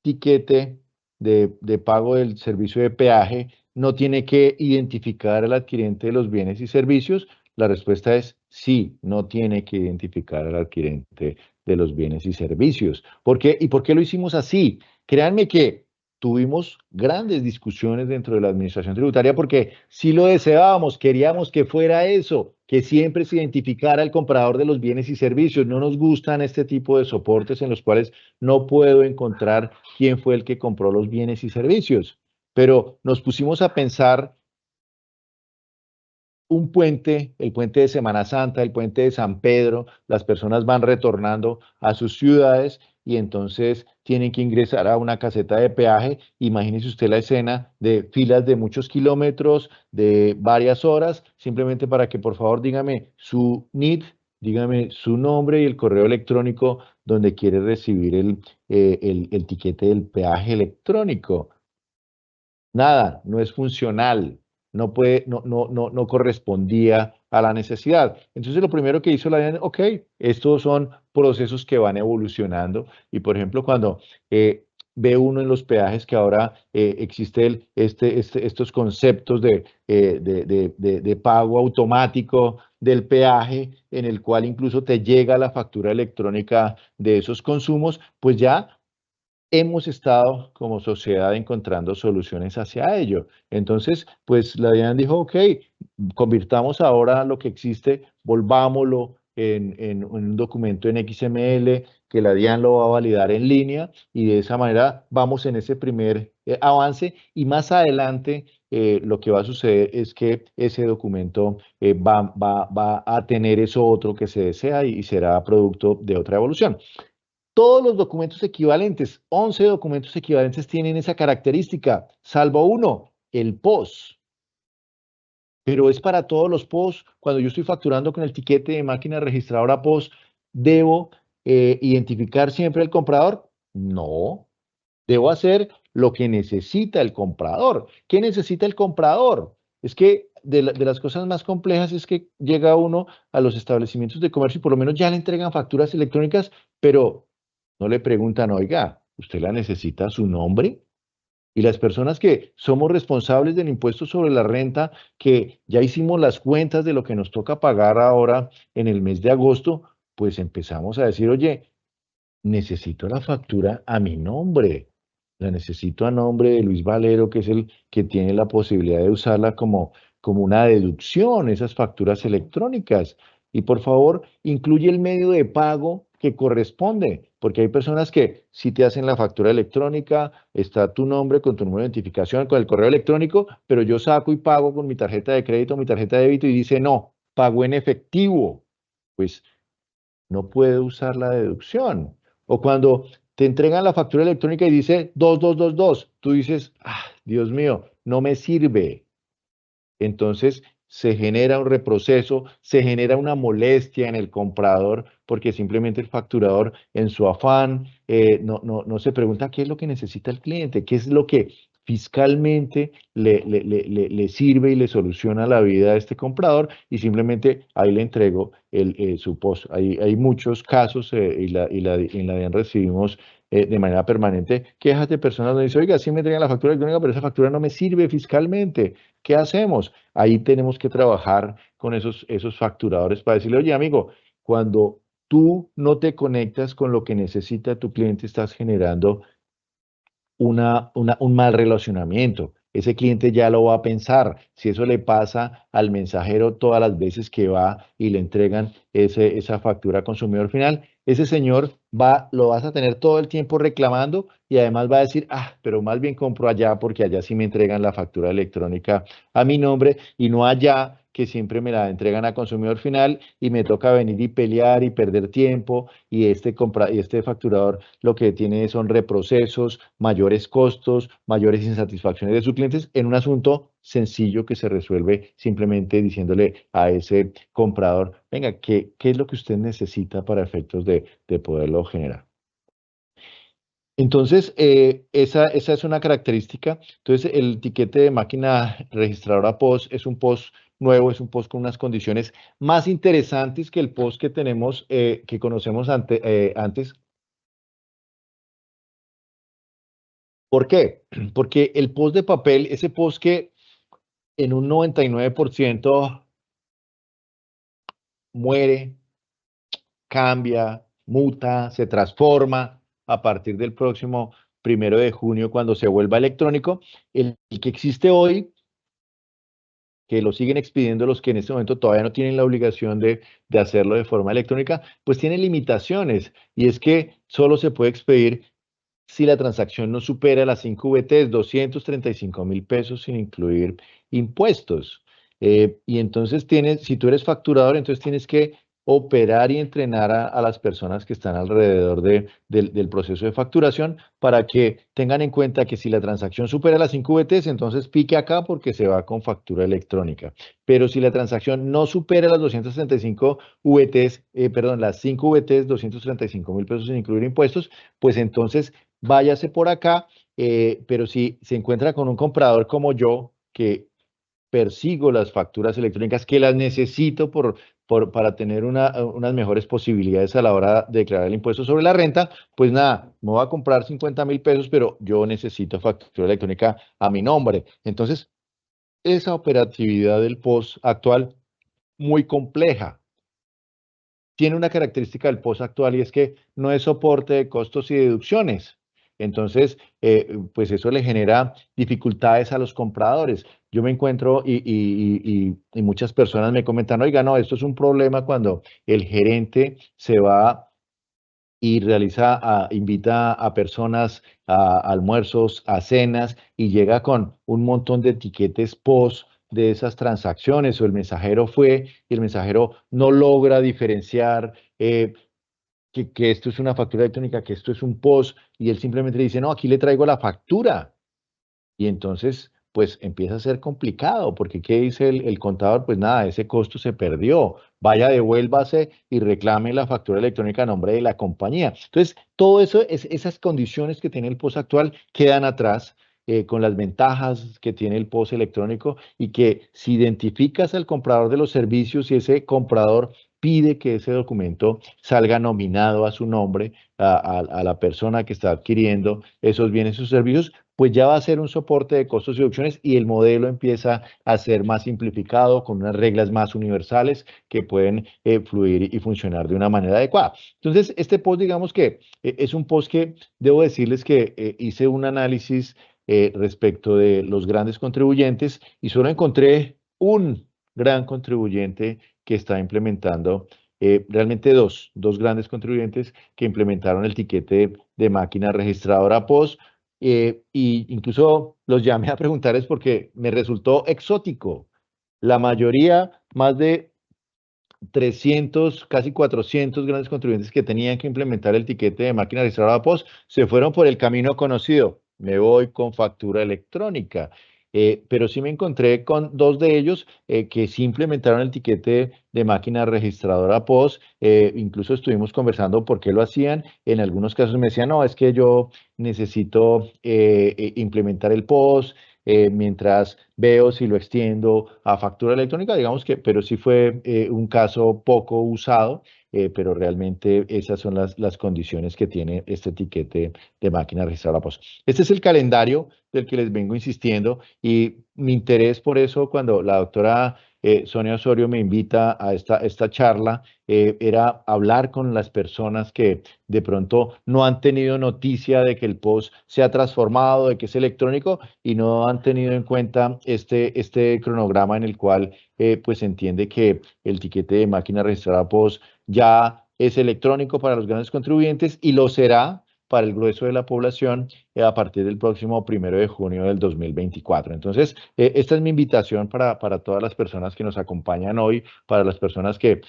tiquete de pago del servicio de peaje, ¿no tiene que identificar al adquirente de los bienes y servicios? La respuesta es sí, no tiene que identificar al adquirente de los bienes y servicios. ¿Por qué? ¿Y por qué lo hicimos así? Créanme que tuvimos grandes discusiones dentro de la administración tributaria porque si lo deseábamos, queríamos que fuera eso, que siempre se identificara el comprador de los bienes y servicios. No nos gustan este tipo de soportes en los cuales no puedo encontrar quién fue el que compró los bienes y servicios. Pero nos pusimos a pensar un puente, el puente de Semana Santa, el puente de San Pedro, las personas van retornando a sus ciudades y entonces tienen que ingresar a una caseta de peaje. Imagínese usted la escena de filas de muchos kilómetros, de varias horas, simplemente para que por favor dígame su NID, dígame su nombre y el correo electrónico donde quiere recibir el tiquete del peaje electrónico. Nada, no es funcional, no correspondía a la necesidad. Entonces, lo primero que hizo la DIAN, ok, estos son procesos que van evolucionando y, por ejemplo, cuando ve uno en los peajes que ahora existe estos conceptos de pago automático del peaje, en el cual incluso te llega la factura electrónica de esos consumos, pues ya hemos estado como sociedad encontrando soluciones hacia ello. Entonces, pues la DIAN dijo, ok, convirtamos ahora lo que existe, volvámoslo en un documento en XML, que la DIAN lo va a validar en línea y de esa manera vamos en ese primer avance y más adelante lo que va a suceder es que ese documento va a tener eso otro que se desea y será producto de otra evolución. Todos los documentos equivalentes, 11 documentos equivalentes tienen esa característica, salvo uno, el POS. Pero es para todos los POS. Cuando yo estoy facturando con el tiquete de máquina registradora POS, ¿debo identificar siempre al comprador? No. Debo hacer lo que necesita el comprador. ¿Qué necesita el comprador? Es que de las cosas más complejas es que llega uno a los establecimientos de comercio y por lo menos ya le entregan facturas electrónicas, pero no le preguntan, oiga, ¿usted la necesita a su nombre? Y las personas que somos responsables del impuesto sobre la renta, que ya hicimos las cuentas de lo que nos toca pagar ahora en el mes de agosto, pues empezamos a decir, oye, necesito la factura a mi nombre. La necesito a nombre de Luis Valero, que es el que tiene la posibilidad de usarla como una deducción, esas facturas electrónicas. Y por favor, incluye el medio de pago que corresponde, porque hay personas que si te hacen la factura electrónica, está tu nombre con tu número de identificación, con el correo electrónico, pero yo saco y pago con mi tarjeta de crédito, mi tarjeta de débito y dice, no, pago en efectivo. Pues no puede usar la deducción. O cuando te entregan la factura electrónica y dice 2222, tú dices, ah, Dios mío, no me sirve. Entonces se genera un reproceso, se genera una molestia en el comprador porque simplemente el facturador en su afán no se pregunta qué es lo que necesita el cliente, qué es lo que fiscalmente le sirve y le soluciona la vida a este comprador y simplemente ahí le entrego su post. Hay muchos casos en la DIAN recibimos de manera permanente quejas de personas donde dicen, oiga, sí me entregan la factura electrónica, pero esa factura no me sirve fiscalmente. ¿Qué hacemos? Ahí tenemos que trabajar con esos facturadores para decirle, oye, amigo, cuando tú no te conectas con lo que necesita tu cliente, estás generando un mal relacionamiento. Ese cliente ya lo va a pensar. Si eso le pasa al mensajero todas las veces que va y le entregan esa factura al consumidor final, ese señor lo vas a tener todo el tiempo reclamando y además va a decir, ah, pero más bien compro allá porque allá sí me entregan la factura electrónica a mi nombre y no allá que siempre me la entregan a consumidor final y me toca venir y pelear y perder tiempo y este facturador lo que tiene son reprocesos, mayores costos, mayores insatisfacciones de sus clientes en un asunto sencillo que se resuelve simplemente diciéndole a ese comprador, venga, ¿qué es lo que usted necesita para efectos de poderlo generar? Entonces, esa es una característica. Entonces, el tiquete de máquina registradora POS es un POS nuevo, es un POS con unas condiciones más interesantes que el POS que tenemos, que conocemos antes. ¿Por qué? Porque el post de papel, ese post que en un 99% muere, cambia, muta, se transforma a partir del próximo 1 de junio cuando se vuelva electrónico, el que existe hoy, que lo siguen expidiendo los que en este momento todavía no tienen la obligación de hacerlo de forma electrónica, pues tiene limitaciones y es que solo se puede expedir si la transacción no supera las 5 VTs, 235.000 pesos sin incluir impuestos. Y entonces si tú eres facturador, entonces tienes que operar y entrenar a las personas que están alrededor del proceso de facturación para que tengan en cuenta que si la transacción supera las 5 VTs, entonces pique acá porque se va con factura electrónica. Pero si la transacción no supera las 235 VTs, perdón, las 5 VTs, 235.000 pesos sin incluir impuestos, pues entonces váyase por acá, pero si se encuentra con un comprador como yo, que persigo las facturas electrónicas, que las necesito para tener unas mejores posibilidades a la hora de declarar el impuesto sobre la renta, pues nada, me voy a comprar 50.000 pesos, pero yo necesito factura electrónica a mi nombre. Entonces, esa operatividad del POS actual, muy compleja. Tiene una característica del POS actual y es que no es soporte de costos y deducciones. Entonces, pues eso le genera dificultades a los compradores. Yo me encuentro y muchas personas me comentan, oiga, no, esto es un problema cuando el gerente se va y invita a personas a almuerzos, a cenas y llega con un montón de etiquetes POS de esas transacciones o el mensajero fue y el mensajero no logra diferenciar que esto es una factura electrónica, que esto es un POS y él simplemente le dice, no, aquí le traigo la factura. Y entonces, pues empieza a ser complicado, porque ¿qué dice el contador? Pues nada, ese costo se perdió. Vaya, devuélvase y reclame la factura electrónica a nombre de la compañía. Entonces, todo eso, esas condiciones que tiene el POS actual quedan atrás con las ventajas que tiene el POS electrónico y que si identificas al comprador de los servicios y ese comprador pide que ese documento salga nominado a su nombre, a la persona que está adquiriendo esos bienes o servicios, pues ya va a ser un soporte de costos y deducciones y el modelo empieza a ser más simplificado, con unas reglas más universales que pueden fluir y funcionar de una manera adecuada. Entonces, este post, digamos que es un post que debo decirles que hice un análisis respecto de los grandes contribuyentes y solo encontré un gran contribuyente que está implementando, realmente dos grandes contribuyentes que implementaron el tiquete de máquina registradora POS, y incluso los llamé a preguntarles porque me resultó exótico. La mayoría, más de 300, casi 400 grandes contribuyentes que tenían que implementar el tiquete de máquina registradora POS, se fueron por el camino conocido. Me voy con factura electrónica. Pero sí me encontré con dos de ellos que sí implementaron el tiquete de máquina registradora POS. Incluso estuvimos conversando por qué lo hacían. En algunos casos me decían, no, es que yo necesito implementar el POS mientras veo si lo extiendo a factura electrónica, digamos que, pero sí fue un caso poco usado, pero realmente esas son las condiciones que tiene este etiquete de máquina registrada POS. Este es el calendario del que les vengo insistiendo y mi interés por eso cuando la doctora Sonia Osorio me invita a esta charla, era hablar con las personas que de pronto no han tenido noticia de que el POS se ha transformado, de que es electrónico y no han tenido en cuenta este cronograma en el cual pues se entiende que el tiquete de máquina registrada POS ya es electrónico para los grandes contribuyentes y lo será para el grueso de la población a partir del próximo 1 de junio del 2024. Entonces, esta es mi invitación para todas las personas que nos acompañan hoy, para las personas que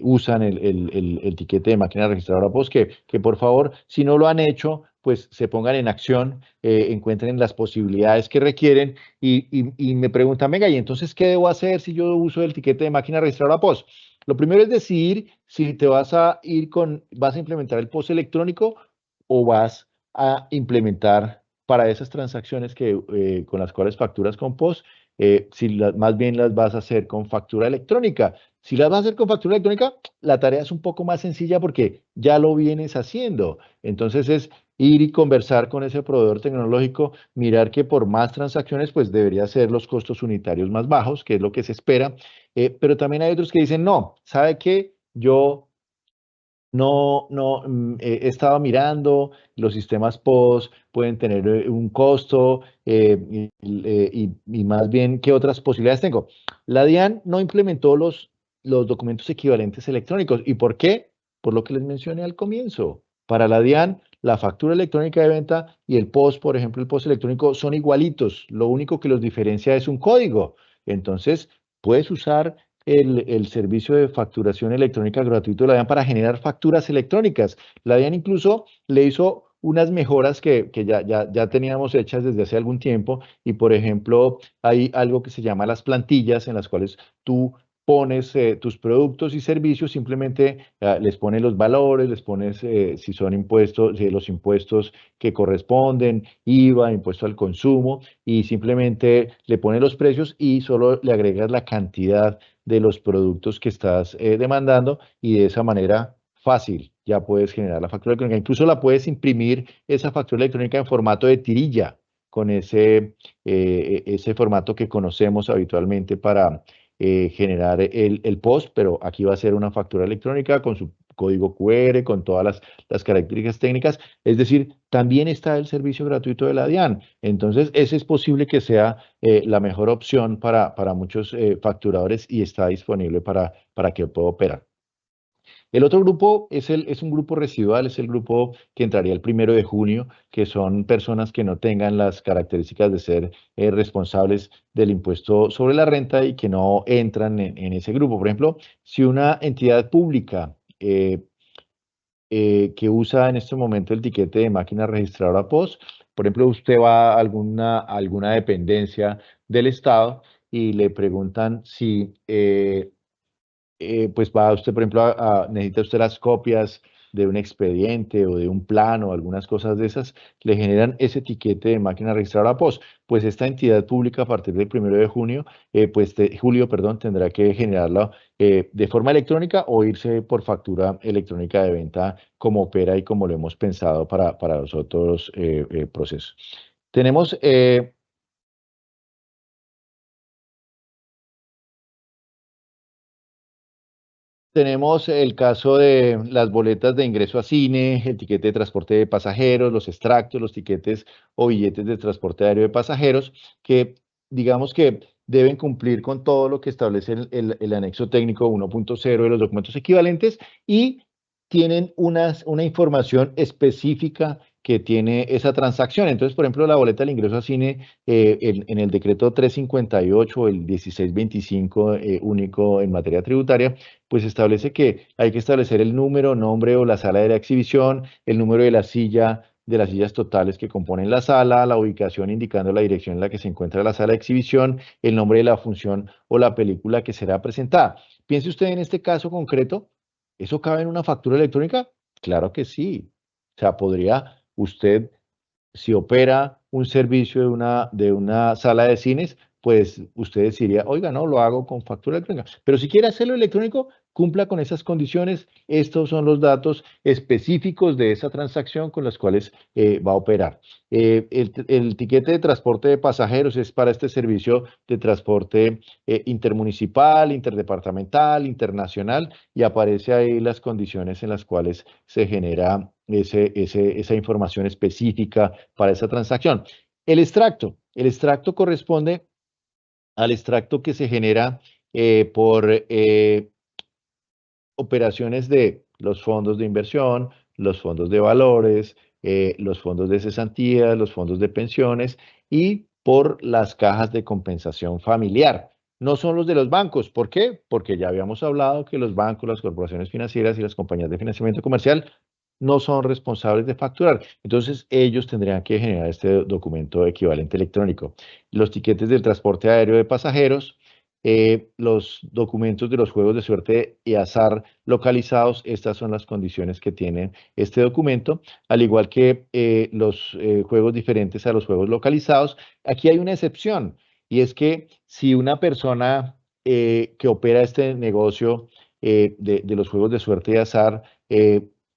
usan el tiquete de máquina registradora POS, que por favor, si no lo han hecho, pues se pongan en acción, encuentren las posibilidades que requieren y me preguntan, venga, ¿y entonces qué debo hacer si yo uso el tiquete de máquina registradora POS? Lo primero es decidir si te vas a vas a implementar el POS electrónico o vas a implementar para esas transacciones con las cuales facturas con POS, si más bien las vas a hacer con factura electrónica. Si las vas a hacer con factura electrónica, la tarea es un poco más sencilla porque ya lo vienes haciendo. Entonces es ir y conversar con ese proveedor tecnológico, mirar que por más transacciones, pues debería ser los costos unitarios más bajos, que es lo que se espera. Pero también hay otros que dicen, no, ¿sabe qué? Yo he estado mirando, los sistemas POS pueden tener un costo y más bien, ¿qué otras posibilidades tengo? La DIAN no implementó los documentos equivalentes electrónicos. ¿Y por qué? Por lo que les mencioné al comienzo. Para la DIAN, la factura electrónica de venta y el POS, por ejemplo, el POS electrónico son igualitos. Lo único que los diferencia es un código. Entonces, puedes usar el servicio de facturación electrónica gratuito de la DIAN para generar facturas electrónicas. La DIAN incluso le hizo unas mejoras que ya teníamos hechas desde hace algún tiempo y, por ejemplo, hay algo que se llama las plantillas en las cuales tú pones tus productos y servicios, simplemente les pones los valores, les pones si son impuestos, los impuestos que corresponden, IVA, impuesto al consumo, y simplemente le pones los precios y solo le agregas la cantidad de los productos que estás demandando y de esa manera fácil ya puedes generar la factura electrónica. Incluso la puedes imprimir esa factura electrónica en formato de tirilla con ese formato que conocemos habitualmente para generar el POS, pero aquí va a ser una factura electrónica con su código QR, con todas las características técnicas. Es decir, también está el servicio gratuito de la DIAN. Entonces, ese es posible que sea la mejor opción para muchos facturadores y está disponible para que pueda operar. El otro grupo es un grupo residual, es el grupo que entraría el 1 de junio, que son personas que no tengan las características de ser responsables del impuesto sobre la renta y que no entran en ese grupo. Por ejemplo, si una entidad pública que usa en este momento el tiquete de máquina registradora POS. Por ejemplo, usted va a alguna dependencia del Estado y le preguntan si pues va usted, por ejemplo, necesita usted las copias de un expediente o de un plan o algunas cosas de esas, le generan ese etiquete de máquina registradora POS. Pues esta entidad pública a partir del 1 de junio, julio, perdón, tendrá que generarla de forma electrónica o irse por factura electrónica de venta como opera y como lo hemos pensado para los otros procesos. Tenemos Tenemos el caso de las boletas de ingreso a cine, el tiquete de transporte de pasajeros, los extractos, los tiquetes o billetes de transporte aéreo de pasajeros, que digamos que deben cumplir con todo lo que establece el anexo técnico 1.0 de los documentos equivalentes y tienen una información específica que tiene esa transacción. Entonces, por ejemplo, la boleta del ingreso a cine en el decreto 358, el 1625 único en materia tributaria, pues establece que hay que establecer el número, nombre o la sala de la exhibición, el número de la silla, de las sillas totales que componen la sala, la ubicación indicando la dirección en la que se encuentra la sala de exhibición, el nombre de la función o la película que será presentada. Piense usted en este caso concreto, ¿eso cabe en una factura electrónica? Claro que sí. O sea, podría usted, si opera un servicio de una sala de cines, pues usted decidiría, oiga, no, lo hago con factura electrónica. Pero si quiere hacerlo electrónico, cumpla con esas condiciones. Estos son los datos específicos de esa transacción con las cuales va a operar. El tiquete de transporte de pasajeros es para este servicio de transporte intermunicipal, interdepartamental, internacional, y aparece ahí las condiciones en las cuales se genera esa información específica para esa transacción. El extracto corresponde al extracto que se genera por operaciones de los fondos de inversión, los fondos de valores, los fondos de cesantía, los fondos de pensiones y por las cajas de compensación familiar. No son los de los bancos. ¿Por qué? Porque ya habíamos hablado que los bancos, las corporaciones financieras y las compañías de financiamiento comercial no son responsables de facturar. Entonces, ellos tendrían que generar este documento equivalente electrónico. Los tiquetes del transporte aéreo de pasajeros, los documentos de los juegos de suerte y azar localizados, estas son las condiciones que tiene este documento, al igual que los juegos diferentes a los juegos localizados. Aquí hay una excepción, y es que si una persona que opera este negocio de los juegos de suerte y azar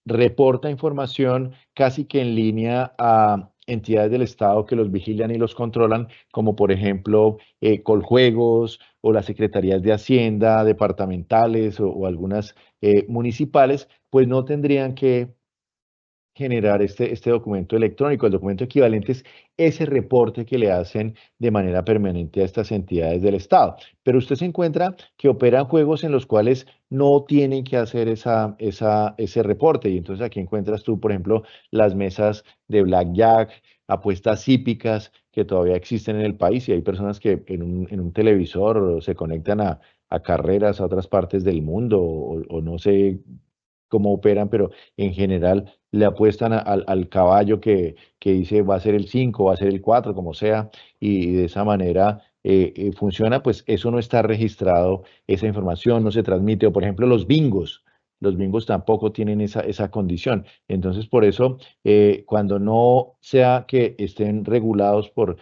reporta información casi que en línea a entidades del Estado que los vigilan y los controlan, como por ejemplo Coljuegos o las secretarías de Hacienda, departamentales o algunas municipales, pues no tendrían que generar este documento electrónico. El documento equivalente es ese reporte que le hacen de manera permanente a estas entidades del Estado. Pero usted se encuentra que operan juegos en los cuales no tienen que hacer ese reporte. Y entonces aquí encuentras tú, por ejemplo, las mesas de blackjack, apuestas hípicas que todavía existen en el país, y hay personas que en un televisor se conectan a carreras a otras partes del mundo o no sé cómo operan, pero en general le apuestan al caballo que dice va a ser el 5, va a ser el 4, como sea, y de esa manera funciona. Pues eso no está registrado, esa información no se transmite. O por ejemplo los bingos tampoco tienen esa condición. Entonces, por eso, cuando no sea que estén regulados por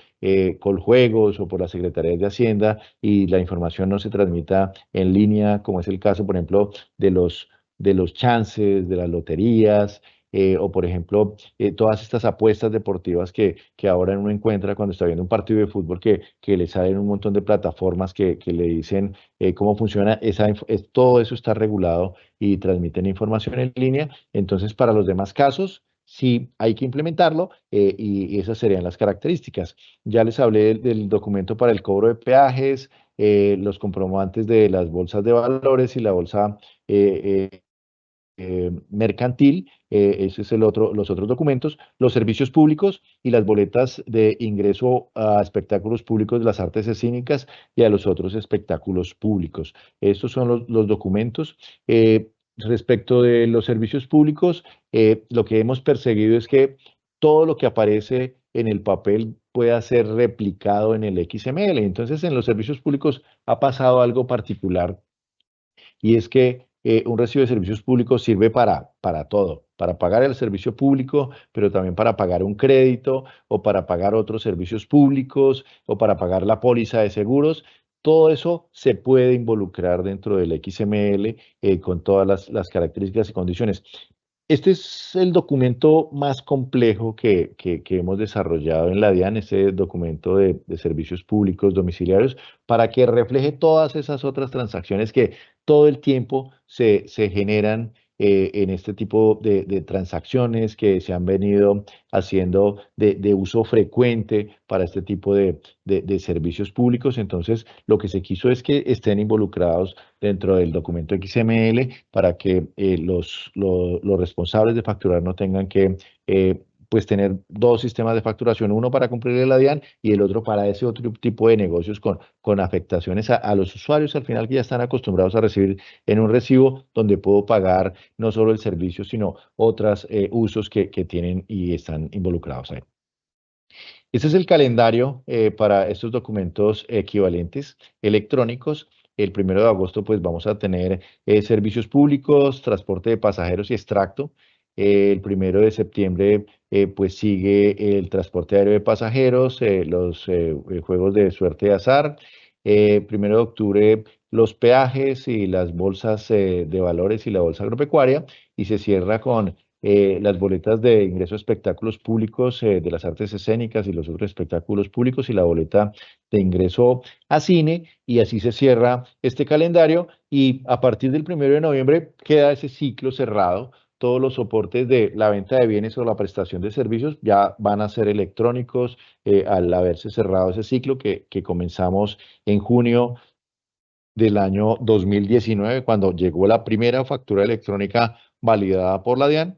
Coljuegos o por las secretarías de Hacienda y la información no se transmita en línea, como es el caso, por ejemplo, de los chances, de las loterías, o por ejemplo, todas estas apuestas deportivas que ahora uno encuentra cuando está viendo un partido de fútbol que le salen un montón de plataformas que le dicen cómo funciona, todo eso está regulado y transmiten información en línea. Entonces, para los demás casos, sí hay que implementarlo, y esas serían las características. Ya les hablé del documento para el cobro de peajes, los comprobantes de las bolsas de valores y la bolsa mercantil. Ese es los otros documentos, los servicios públicos y las boletas de ingreso a espectáculos públicos de las artes escénicas y a los otros espectáculos públicos. Estos son los documentos. Respecto de los servicios públicos, lo que hemos perseguido es que todo lo que aparece en el papel pueda ser replicado en el XML. Entonces, en los servicios públicos ha pasado algo particular, y es que un recibo de servicios públicos sirve para todo, para pagar el servicio público, pero también para pagar un crédito o para pagar otros servicios públicos o para pagar la póliza de seguros. Todo eso se puede involucrar dentro del XML con todas las características y condiciones. Este es el documento más complejo que hemos desarrollado en la DIAN, este documento de servicios públicos domiciliarios, para que refleje todas esas otras transacciones que todo el tiempo se generan en este tipo de transacciones que se han venido haciendo de uso frecuente para este tipo de servicios públicos. Entonces, lo que se quiso es que estén involucrados dentro del documento XML para que los responsables de facturar no tengan que pues tener dos sistemas de facturación, uno para cumplir la DIAN y el otro para ese otro tipo de negocios con afectaciones a los usuarios al final que ya están acostumbrados a recibir en un recibo donde puedo pagar no solo el servicio, sino otros usos que tienen y están involucrados ahí. Este es el calendario para estos documentos equivalentes electrónicos. El 1 de agosto, pues vamos a tener servicios públicos, transporte de pasajeros y extracto. El 1 de septiembre, pues sigue el transporte aéreo de pasajeros, los juegos de suerte y azar. 1 de octubre, los peajes y las bolsas de valores y la bolsa agropecuaria. Y se cierra con las boletas de ingreso a espectáculos públicos de las artes escénicas y los otros espectáculos públicos y la boleta de ingreso a cine, y así se cierra este calendario y a partir del 1 de noviembre queda ese ciclo cerrado. Todos los soportes de la venta de bienes o la prestación de servicios ya van a ser electrónicos al haberse cerrado ese ciclo que comenzamos en junio del año 2019, cuando llegó la primera factura electrónica validada por la DIAN.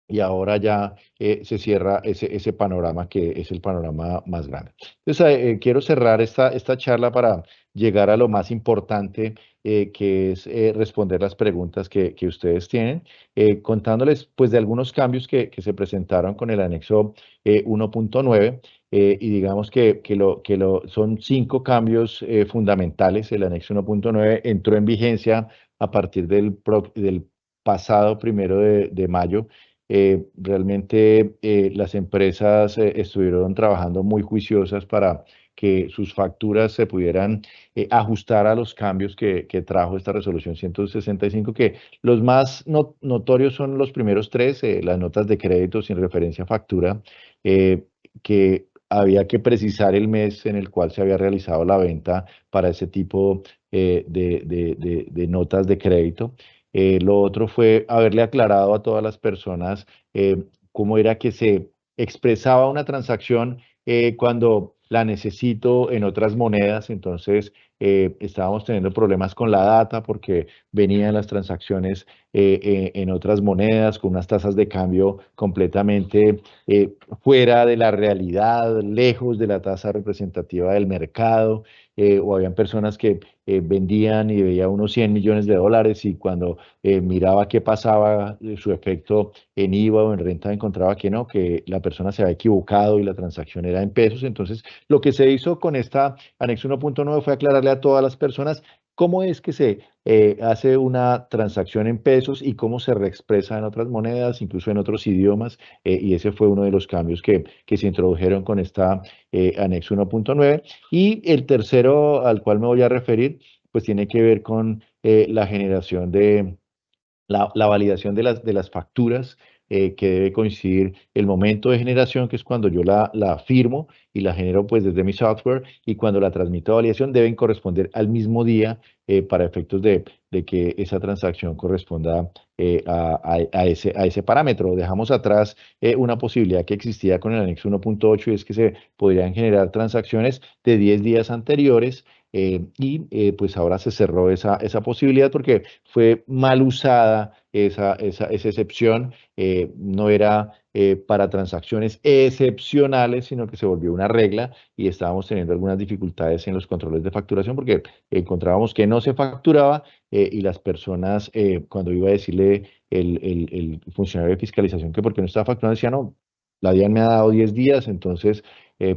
Y ahora ya se cierra ese panorama que es el panorama más grande. Entonces, quiero cerrar esta charla para llegar a lo más importante, que es responder las preguntas que ustedes tienen, contándoles pues de algunos cambios que se presentaron con el anexo 1.9, y digamos son 5 cambios fundamentales. El anexo 1.9 entró en vigencia a partir del pasado 1 de mayo. Realmente las empresas estuvieron trabajando muy juiciosas para que sus facturas se pudieran ajustar a los cambios que trajo esta resolución 165, que los más notorios son los primeros 3, las notas de crédito sin referencia a factura, que había que precisar el mes en el cual se había realizado la venta para ese tipo de notas de crédito. Lo otro fue haberle aclarado a todas las personas cómo era que se expresaba una transacción cuando la necesito en otras monedas. Entonces, estábamos teniendo problemas con la data porque venían las transacciones en otras monedas con unas tasas de cambio completamente fuera de la realidad, lejos de la tasa representativa del mercado, o habían personas que vendían y veía unos 100 millones de dólares y cuando miraba qué pasaba, su efecto en IVA o en renta, encontraba que no, que la persona se había equivocado y la transacción era en pesos. Entonces, lo que se hizo con esta anexo 1.9 fue aclararle a todas las personas cómo es que se hace una transacción en pesos y cómo se reexpresa en otras monedas, incluso en otros idiomas, y ese fue uno de los cambios que se introdujeron con esta anexo 1.9. Y el tercero al cual me voy a referir, pues tiene que ver con la generación de la validación de las facturas, que debe coincidir el momento de generación, que es cuando yo la firmo y la genero pues desde mi software, y cuando la transmito a validación deben corresponder al mismo día para efectos de que esa transacción corresponda a ese parámetro. Dejamos atrás una posibilidad que existía con el anexo 1.8, y es que se podrían generar transacciones de 10 días anteriores, y pues ahora se cerró esa posibilidad porque fue mal usada esa excepción. No era para transacciones excepcionales, sino que se volvió una regla y estábamos teniendo algunas dificultades en los controles de facturación porque encontrábamos que no se facturaba, y las personas, cuando iba a decirle el funcionario de fiscalización que por qué no estaba facturando, decía no, la DIAN me ha dado 10 días, entonces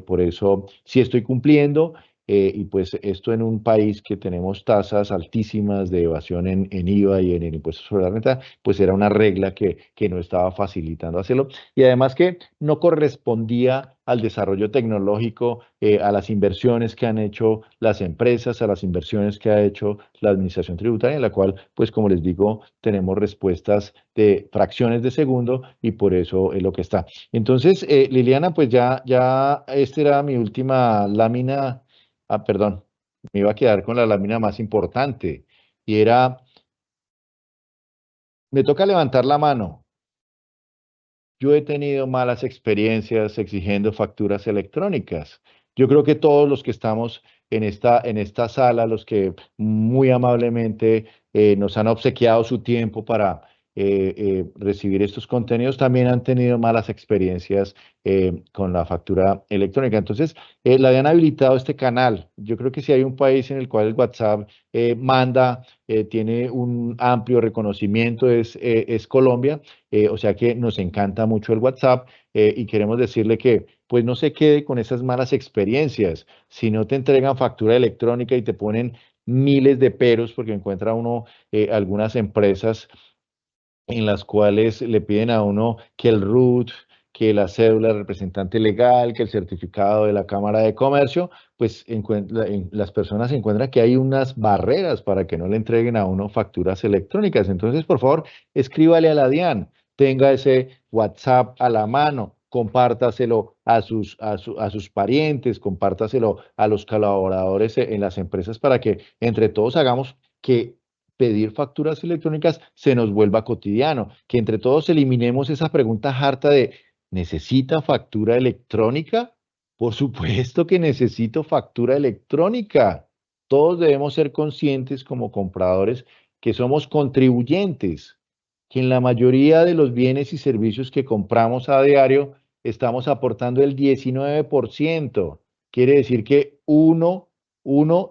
por eso sí estoy cumpliendo. y pues esto en un país que tenemos tasas altísimas de evasión en IVA y en el impuesto sobre la renta, pues era una regla que no estaba facilitando hacerlo y además que no correspondía al desarrollo tecnológico, a las inversiones que han hecho las empresas, a las inversiones que ha hecho la administración tributaria, en la cual, pues como les digo, tenemos respuestas de fracciones de segundo y por eso es lo que está. Entonces, Liliana, pues ya esta era mi última lámina. Ah, perdón, me iba a quedar con la lámina más importante y era, me toca levantar la mano. Yo he tenido malas experiencias exigiendo facturas electrónicas. Yo creo que todos los que estamos en esta sala, los que muy amablemente nos han obsequiado su tiempo para recibir estos contenidos, también han tenido malas experiencias con la factura electrónica. Entonces, le habían habilitado este canal. Yo creo que si hay un país en el cual el WhatsApp tiene un amplio reconocimiento, es Colombia. O sea que nos encanta mucho el WhatsApp y queremos decirle que pues no se quede con esas malas experiencias. Si no te entregan factura electrónica y te ponen miles de peros porque encuentra uno algunas empresas en las cuales le piden a uno que el RUT, que la cédula del representante legal, que el certificado de la Cámara de Comercio, pues las personas encuentran que hay unas barreras para que no le entreguen a uno facturas electrónicas. Entonces, por favor, escríbale a la DIAN, tenga ese WhatsApp a la mano, compártaselo a sus parientes, compártaselo a los colaboradores en las empresas para que entre todos hagamos que pedir facturas electrónicas se nos vuelva cotidiano, que entre todos eliminemos esa pregunta harta de ¿necesita factura electrónica? Por supuesto que necesito factura electrónica. Todos debemos ser conscientes como compradores que somos contribuyentes, que en la mayoría de los bienes y servicios que compramos a diario estamos aportando el 19%. Quiere decir que uno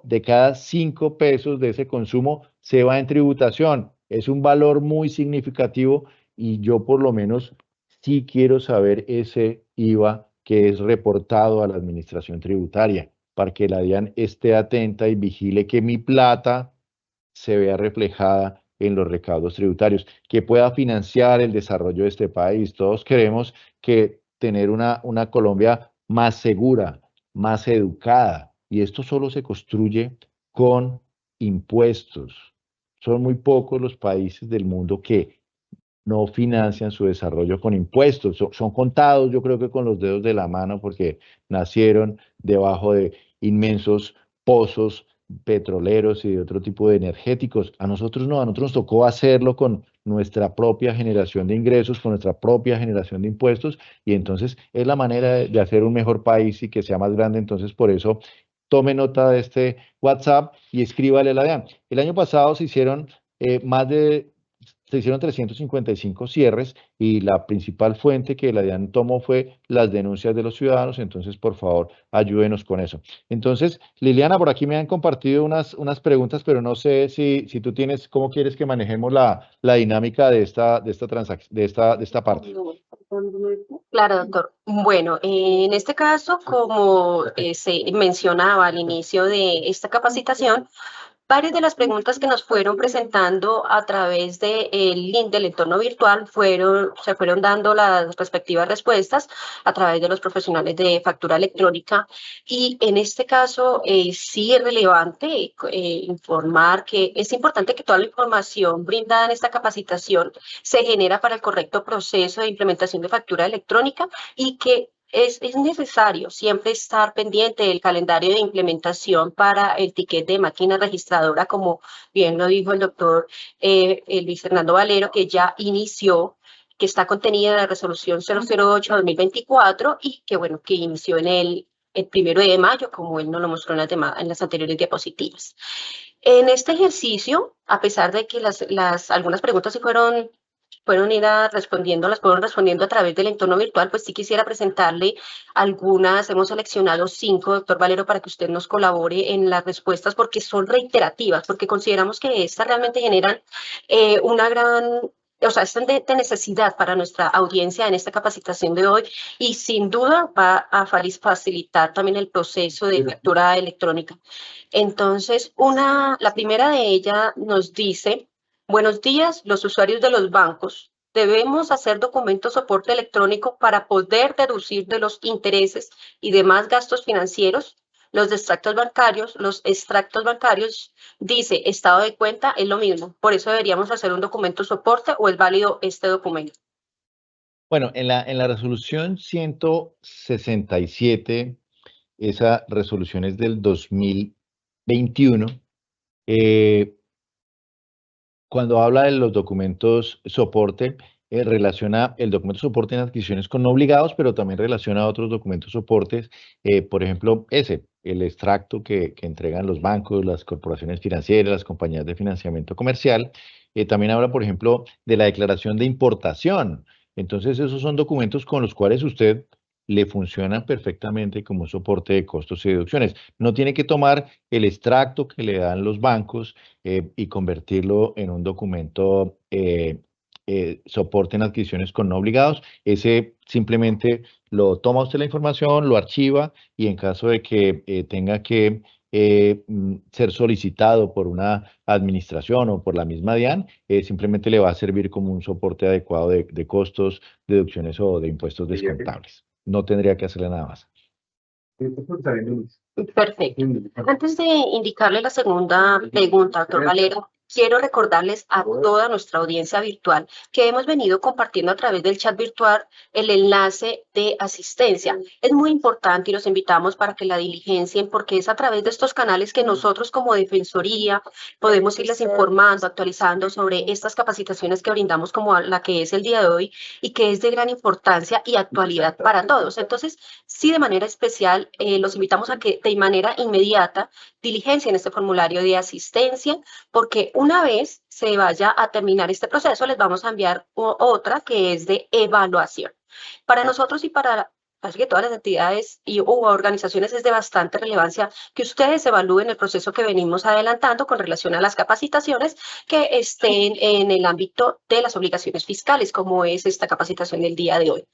de cada 5 pesos de ese consumo se va en tributación. Es un valor muy significativo y yo por lo menos sí quiero saber ese IVA que es reportado a la administración tributaria para que la DIAN esté atenta y vigile que mi plata se vea reflejada en los recaudos tributarios, que pueda financiar el desarrollo de este país. Todos queremos que tener una Colombia más segura, más educada, y esto solo se construye con impuestos. Son muy pocos los países del mundo que no financian su desarrollo con impuestos. Son contados, yo creo que con los dedos de la mano, porque nacieron debajo de inmensos pozos petroleros y de otro tipo de energéticos. A nosotros no, a nosotros nos tocó hacerlo con nuestra propia generación de ingresos, con nuestra propia generación de impuestos, y entonces es la manera de hacer un mejor país y que sea más grande. Entonces, por eso, tome nota de este WhatsApp y escríbale a la DEAN. El año pasado se hicieron 355 cierres y la principal fuente que la DIAN tomó fue las denuncias de los ciudadanos, entonces por favor ayúdenos con eso. Entonces, Liliana, por aquí me han compartido unas preguntas, pero no sé si tú tienes, cómo quieres que manejemos la dinámica de esta parte. Claro, doctor. Bueno, en este caso, como se mencionaba al inicio de esta capacitación, varias de las preguntas que nos fueron presentando a través del link del entorno virtual se fueron dando las respectivas respuestas a través de los profesionales de factura electrónica. Y en este caso, sí es relevante informar que es importante que toda la información brindada en esta capacitación se genera para el correcto proceso de implementación de factura electrónica y que es necesario siempre estar pendiente del calendario de implementación para el ticket de máquina registradora, como bien lo dijo el doctor Luis Fernando Valero, que ya inició, que está contenida en la resolución 008-2024 y que, bueno, que inició en el 1 de mayo, como él nos lo mostró en las anteriores diapositivas. En este ejercicio, a pesar de que algunas preguntas sí fueron las fueron respondiendo a través del entorno virtual, pues sí quisiera presentarle algunas, hemos seleccionado 5, doctor Valero, para que usted nos colabore en las respuestas, porque son reiterativas, porque consideramos que estas realmente generan una gran o sea, es de necesidad para nuestra audiencia en esta capacitación de hoy y sin duda va a facilitar también el proceso de factura electrónica. Entonces, la primera de ellas nos dice, buenos días, los usuarios de los bancos. Debemos hacer documentos soporte electrónico para poder deducir de los intereses y demás gastos financieros. Los extractos bancarios, dice estado de cuenta, es lo mismo. Por eso deberíamos hacer un documento soporte o es válido este documento. Bueno, en la resolución 167, esa resolución es del 2021, cuando habla de los documentos soporte, relaciona el documento soporte en adquisiciones con no obligados, pero también relaciona otros documentos soportes, por ejemplo, el extracto que entregan los bancos, las corporaciones financieras, las compañías de financiamiento comercial. También habla, por ejemplo, de la declaración de importación. Entonces, esos son documentos con los cuales usted le funcionan perfectamente como soporte de costos y deducciones. No tiene que tomar el extracto que le dan los bancos y convertirlo en un documento soporte en adquisiciones con no obligados. Ese simplemente lo toma usted la información, lo archiva y en caso de que tenga que ser solicitado por una administración o por la misma DIAN, simplemente le va a servir como un soporte adecuado de costos, deducciones o de impuestos descontables. No tendría que hacerle nada más. Perfecto. Antes de indicarle la segunda pregunta, doctor Valero, quiero recordarles a toda nuestra audiencia virtual que hemos venido compartiendo a través del chat virtual el enlace de asistencia. Es muy importante y los invitamos para que la diligencien porque es a través de estos canales que nosotros como Defensoría podemos irles informando, actualizando sobre estas capacitaciones que brindamos como la que es el día de hoy y que es de gran importancia y actualidad para todos. Entonces, sí, de manera especial, los invitamos a que de manera inmediata diligencien este formulario de asistencia porque una vez se vaya a terminar este proceso, les vamos a enviar otra que es de evaluación. Para nosotros y para casi que todas las entidades u organizaciones es de bastante relevancia que ustedes evalúen el proceso que venimos adelantando con relación a las capacitaciones que estén en el ámbito de las obligaciones fiscales, como es esta capacitación del día de hoy.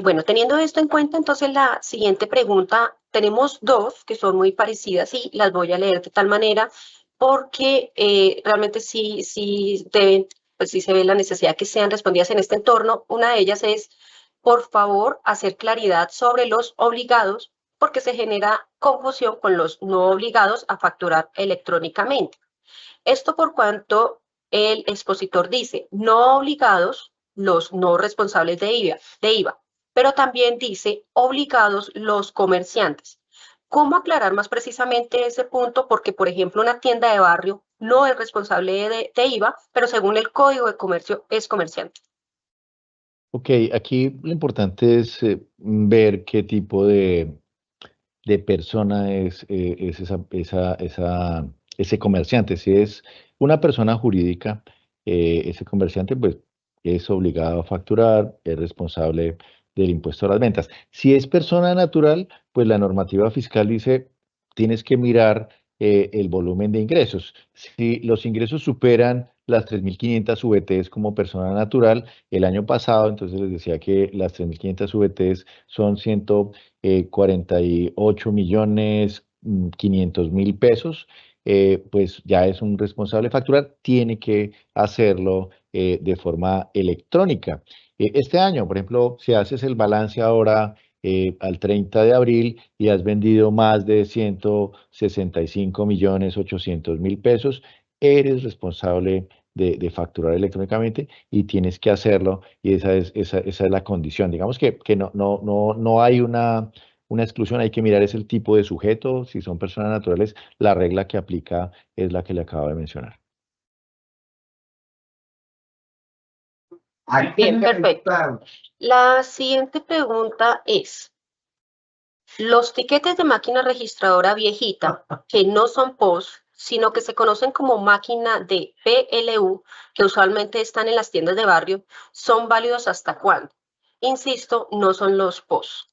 Bueno, teniendo esto en cuenta, entonces la siguiente pregunta, tenemos dos que son muy parecidas y las voy a leer de tal manera porque realmente sí deben, pues sí se ve la necesidad que sean respondidas en este entorno. Una de ellas es, por favor, hacer claridad sobre los obligados porque se genera confusión con los no obligados a facturar electrónicamente. Esto por cuanto el expositor dice no obligados los no responsables de IVA, pero también dice obligados los comerciantes. ¿Cómo aclarar más precisamente ese punto? Porque, por ejemplo, una tienda de barrio no es responsable de IVA, pero según el Código de Comercio es comerciante. Ok, aquí lo importante es ver qué tipo de persona es ese comerciante. Si es una persona jurídica, ese comerciante pues es obligado a facturar, es responsable del impuesto a las ventas. Si es persona natural, pues la normativa fiscal dice tienes que mirar el volumen de ingresos. Si los ingresos superan las 3.500 VTs como persona natural, el año pasado, entonces les decía que las 3.500 VTs son 48.500.000 pesos, pues ya es un responsable de facturar, tiene que hacerlo de forma electrónica. Este año, por ejemplo, si haces el balance ahora al 30 de abril y has vendido más de 165.800.000 pesos, eres responsable de facturar electrónicamente y tienes que hacerlo y esa es la condición. Digamos que no hay una exclusión, hay que mirar es el tipo de sujeto, si son personas naturales, la regla que aplica es la que le acabo de mencionar. Bien, perfecto. La siguiente pregunta es, los tiquetes de máquina registradora viejita, que no son POS, sino que se conocen como máquina de PLU, que usualmente están en las tiendas de barrio, ¿son válidos hasta cuándo? Insisto, no son los POS.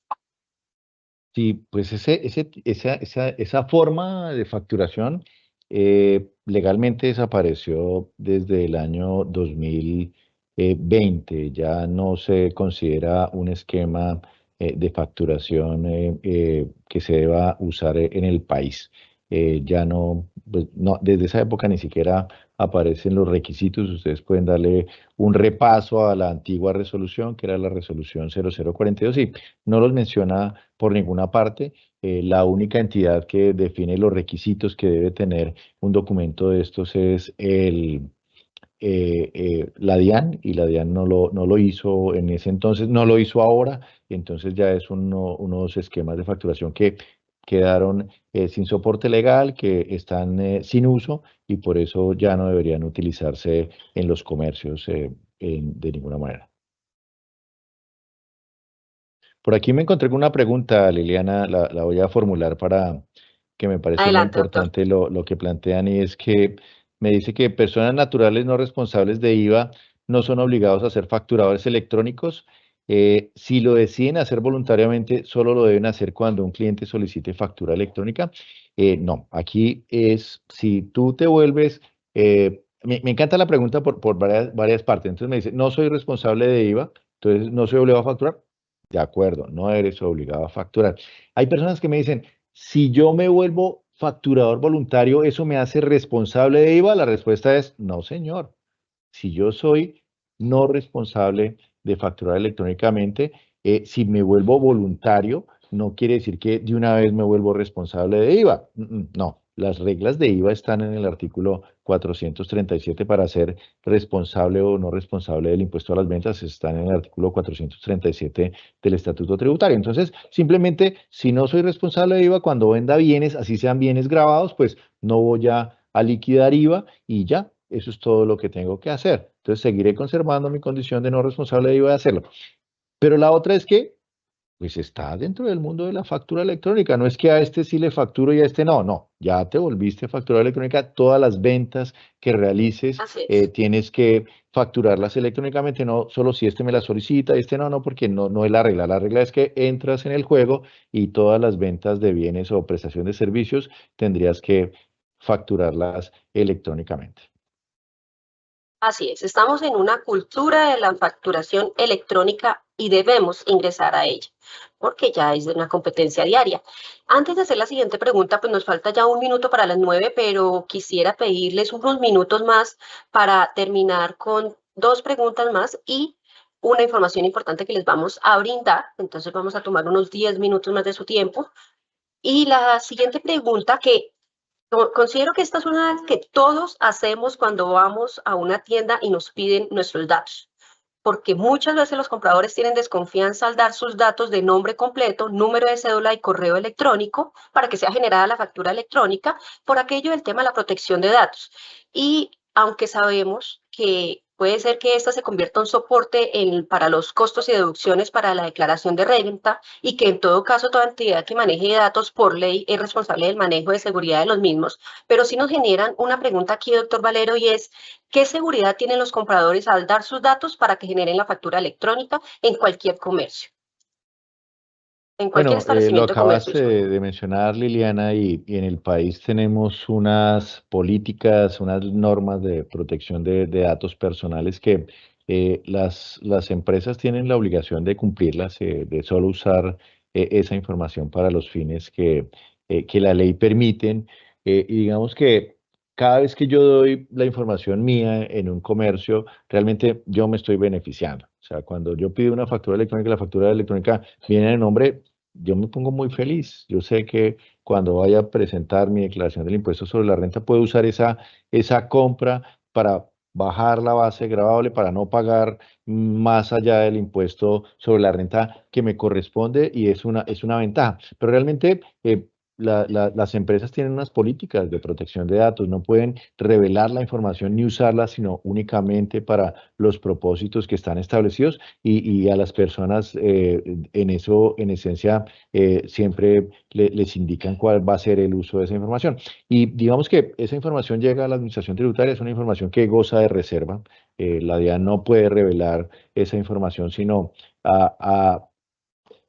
Sí, pues esa forma de facturación legalmente desapareció desde el año 2000. 20 ya no se considera un esquema de facturación que se deba usar en el país. Ya no, pues, no, desde esa época ni siquiera aparecen los requisitos. Ustedes pueden darle un repaso a la antigua resolución, que era la resolución 0042, y no los menciona por ninguna parte. La única entidad que define los requisitos que debe tener un documento de estos es la DIAN, y la DIAN no lo hizo en ese entonces, no lo hizo ahora, y entonces ya es unos esquemas de facturación que quedaron sin soporte legal, que están sin uso, y por eso ya no deberían utilizarse en los comercios de ninguna manera. Por aquí me encontré con una pregunta, Liliana, la voy a formular para que me parece muy Adelante, doctor. importante lo que plantean, y es que me dice que personas naturales no responsables de IVA no son obligados a ser facturadores electrónicos. Si lo deciden hacer voluntariamente, solo lo deben hacer cuando un cliente solicite factura electrónica. No, aquí es si tú te vuelves, me encanta la pregunta por varias partes. Entonces me dice, no soy responsable de IVA, entonces no soy obligado a facturar. De acuerdo, no eres obligado a facturar. Hay personas que me dicen, si yo me vuelvo facturador voluntario, ¿eso me hace responsable de IVA? La respuesta es no, señor. Si yo soy no responsable de facturar electrónicamente, si me vuelvo voluntario, no quiere decir que de una vez me vuelvo responsable de IVA. No, las reglas de IVA están en el artículo 437 para ser responsable o no responsable del impuesto a las ventas, están en el artículo 437 del Estatuto Tributario. Entonces, simplemente, si no soy responsable de IVA, cuando venda bienes, así sean bienes grabados, pues no voy a liquidar IVA y ya. Eso es todo lo que tengo que hacer. Entonces, seguiré conservando mi condición de no responsable y voy a hacerlo. Pero la otra es que, pues está dentro del mundo de la factura electrónica. No es que a este sí le facturo y a este no. No, ya te volviste factura electrónica. Todas las ventas que realices Así es. tienes que facturarlas electrónicamente, no solo si este me la solicita, este no, porque no es la regla. La regla es que entras en el juego y todas las ventas de bienes o prestación de servicios tendrías que facturarlas electrónicamente. Así es, estamos en una cultura de la facturación electrónica y debemos ingresar a ella, porque ya es de una competencia diaria. Antes de hacer la siguiente pregunta, pues nos falta ya un minuto para las 9, pero quisiera pedirles unos minutos más para terminar con dos preguntas más y una información importante que les vamos a brindar. Entonces vamos a tomar unos 10 minutos más de su tiempo. Y la siguiente pregunta que considero que esta es una que todos hacemos cuando vamos a una tienda y nos piden nuestros datos, porque muchas veces los compradores tienen desconfianza al dar sus datos de nombre completo, número de cédula y correo electrónico para que sea generada la factura electrónica, por aquello del tema de la protección de datos. Y aunque sabemos que puede ser que esta se convierta en un soporte para los costos y deducciones para la declaración de renta y que en todo caso toda entidad que maneje datos por ley es responsable del manejo de seguridad de los mismos, pero sí nos generan una pregunta aquí, doctor Valero, y es, ¿qué seguridad tienen los compradores al dar sus datos para que generen la factura electrónica en cualquier comercio? En cualquier Bueno, lo establecimiento de acabas comercio, disculpe. de mencionar, Liliana, y en el país tenemos unas políticas, unas normas de protección de datos personales que las empresas tienen la obligación de cumplirlas, de solo usar esa información para los fines que la ley permiten. Y digamos que cada vez que yo doy la información mía en un comercio, realmente yo me estoy beneficiando. O sea, cuando yo pido una factura electrónica, la factura electrónica viene en nombre, yo me pongo muy feliz. Yo sé que cuando vaya a presentar mi declaración del impuesto sobre la renta, puedo usar esa compra para bajar la base gravable, para no pagar más allá del impuesto sobre la renta que me corresponde, y es una ventaja. Pero realmente las empresas tienen unas políticas de protección de datos, no pueden revelar la información ni usarla, sino únicamente para los propósitos que están establecidos, y a las personas en eso, en esencia, siempre les indican cuál va a ser el uso de esa información. Y digamos que esa información llega a la Administración Tributaria, es una información que goza de reserva. La DIAN no puede revelar esa información, sino a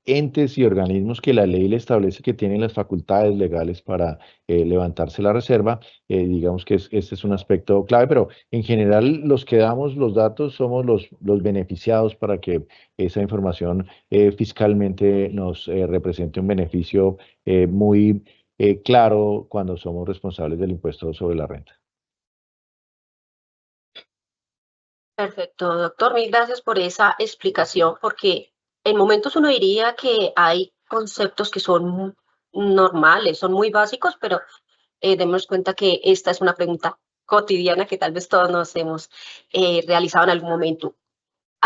entes y organismos que la ley le establece que tienen las facultades legales para levantarse la reserva. Digamos que este es un aspecto clave, pero en general los que damos los datos somos los beneficiados para que esa información fiscalmente nos represente un beneficio muy claro cuando somos responsables del impuesto sobre la renta. Perfecto, doctor. Mil gracias por esa explicación, porque en momentos uno diría que hay conceptos que son normales, son muy básicos, pero démonos cuenta que esta es una pregunta cotidiana que tal vez todos nos hemos realizado en algún momento.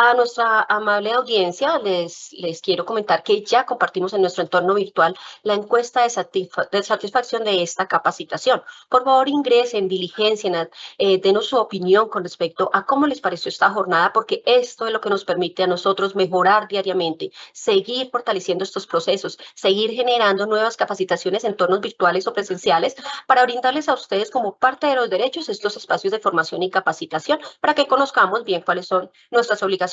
A nuestra amable audiencia les quiero comentar que ya compartimos en nuestro entorno virtual la encuesta de satisfacción de esta capacitación. Por favor, ingresen, diligencien, denos su opinión con respecto a cómo les pareció esta jornada, porque esto es lo que nos permite a nosotros mejorar diariamente, seguir fortaleciendo estos procesos, seguir generando nuevas capacitaciones en entornos virtuales o presenciales para brindarles a ustedes como parte de los derechos estos espacios de formación y capacitación para que conozcamos bien cuáles son nuestras obligaciones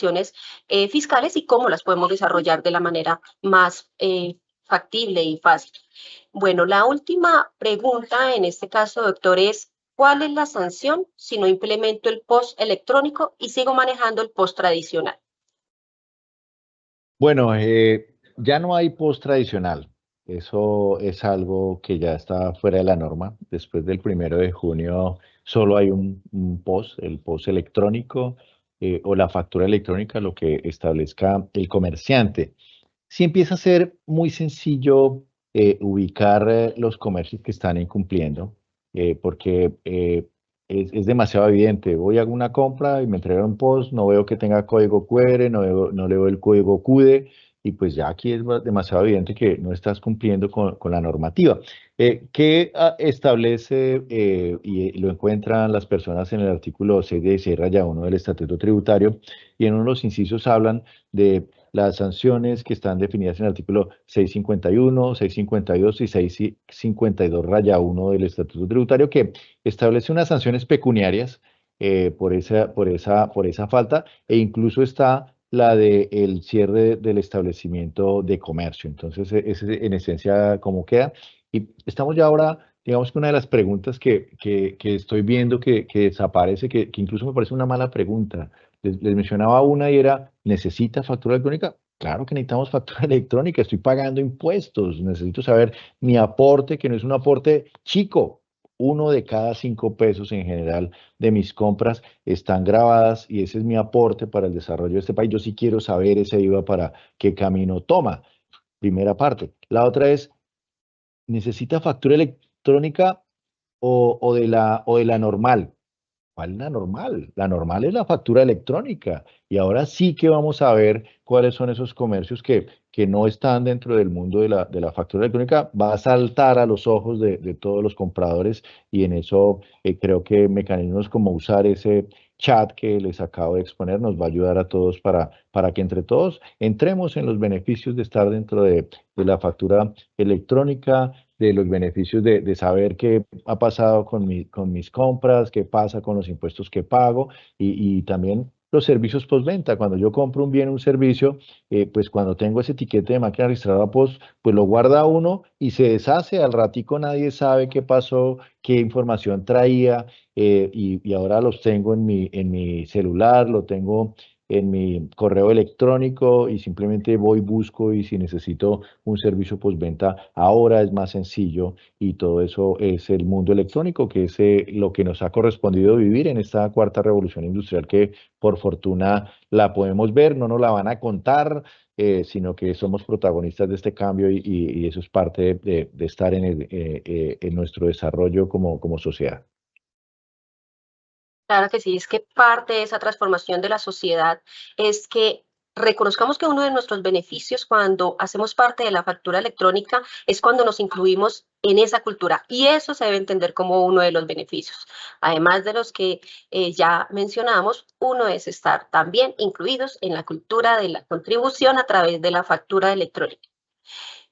fiscales y cómo las podemos desarrollar de la manera más factible y fácil. Bueno, la última pregunta en este caso, doctor, es ¿cuál es la sanción si no implemento el POS electrónico y sigo manejando el POS tradicional? Bueno, ya no hay post tradicional. Eso es algo que ya está fuera de la norma. Después del 1 de junio solo hay un post, el post electrónico o la factura electrónica, lo que establezca el comerciante. Sí empieza a ser muy sencillo ubicar los comercios que están incumpliendo, porque es demasiado evidente. Voy a hacer una compra y me entregan un post, no veo que tenga código QR, no leo el código CUDE, y pues ya aquí es demasiado evidente que no estás cumpliendo con la normativa. ¿Qué establece y lo encuentran las personas en el artículo 616-1 del Estatuto Tributario? Y en uno de los incisos hablan de las sanciones que están definidas en el artículo 651, 652 y 652-1 del Estatuto Tributario, que establece unas sanciones pecuniarias por esa falta, e incluso está la de el cierre del establecimiento de comercio. Entonces, ese es en esencia cómo queda. Y estamos ya ahora, digamos que una de las preguntas que estoy viendo que desaparece, que incluso me parece una mala pregunta. Les mencionaba una y era, ¿necesita factura electrónica? Claro que necesitamos factura electrónica, estoy pagando impuestos, necesito saber mi aporte, que no es un aporte chico. 1 de cada 5 pesos en general de mis compras están grabadas y ese es mi aporte para el desarrollo de este país. Yo sí quiero saber ese IVA para qué camino toma. Primera parte. La otra es, ¿necesita factura electrónica o de la normal? ¿Cuál es la normal? La normal es la factura electrónica. Y ahora sí que vamos a ver cuáles son esos comercios que no están dentro del mundo de la factura electrónica. Va a saltar a los ojos de todos los compradores, y en eso creo que mecanismos como usar ese chat que les acabo de exponer nos va a ayudar a todos para que entre todos entremos en los beneficios de estar dentro de la factura electrónica, de los beneficios de saber qué ha pasado con mis compras, qué pasa con los impuestos que pago, y también los servicios postventa. Cuando yo compro un bien, un servicio, pues cuando tengo ese etiquete de máquina registrada post, pues lo guarda uno y se deshace. Al ratico nadie sabe qué pasó, qué información traía, y ahora los tengo en mi celular, lo tengo en mi correo electrónico y simplemente voy, busco, y si necesito un servicio postventa, ahora es más sencillo, y todo eso es el mundo electrónico, que es lo que nos ha correspondido vivir en esta cuarta revolución industrial, que por fortuna la podemos ver, no nos la van a contar, sino que somos protagonistas de este cambio, y eso es parte de estar en nuestro desarrollo como sociedad. Claro que sí, es que parte de esa transformación de la sociedad es que reconozcamos que uno de nuestros beneficios cuando hacemos parte de la factura electrónica es cuando nos incluimos en esa cultura, y eso se debe entender como uno de los beneficios. Además de los que ya mencionamos, uno es estar también incluidos en la cultura de la contribución a través de la factura electrónica.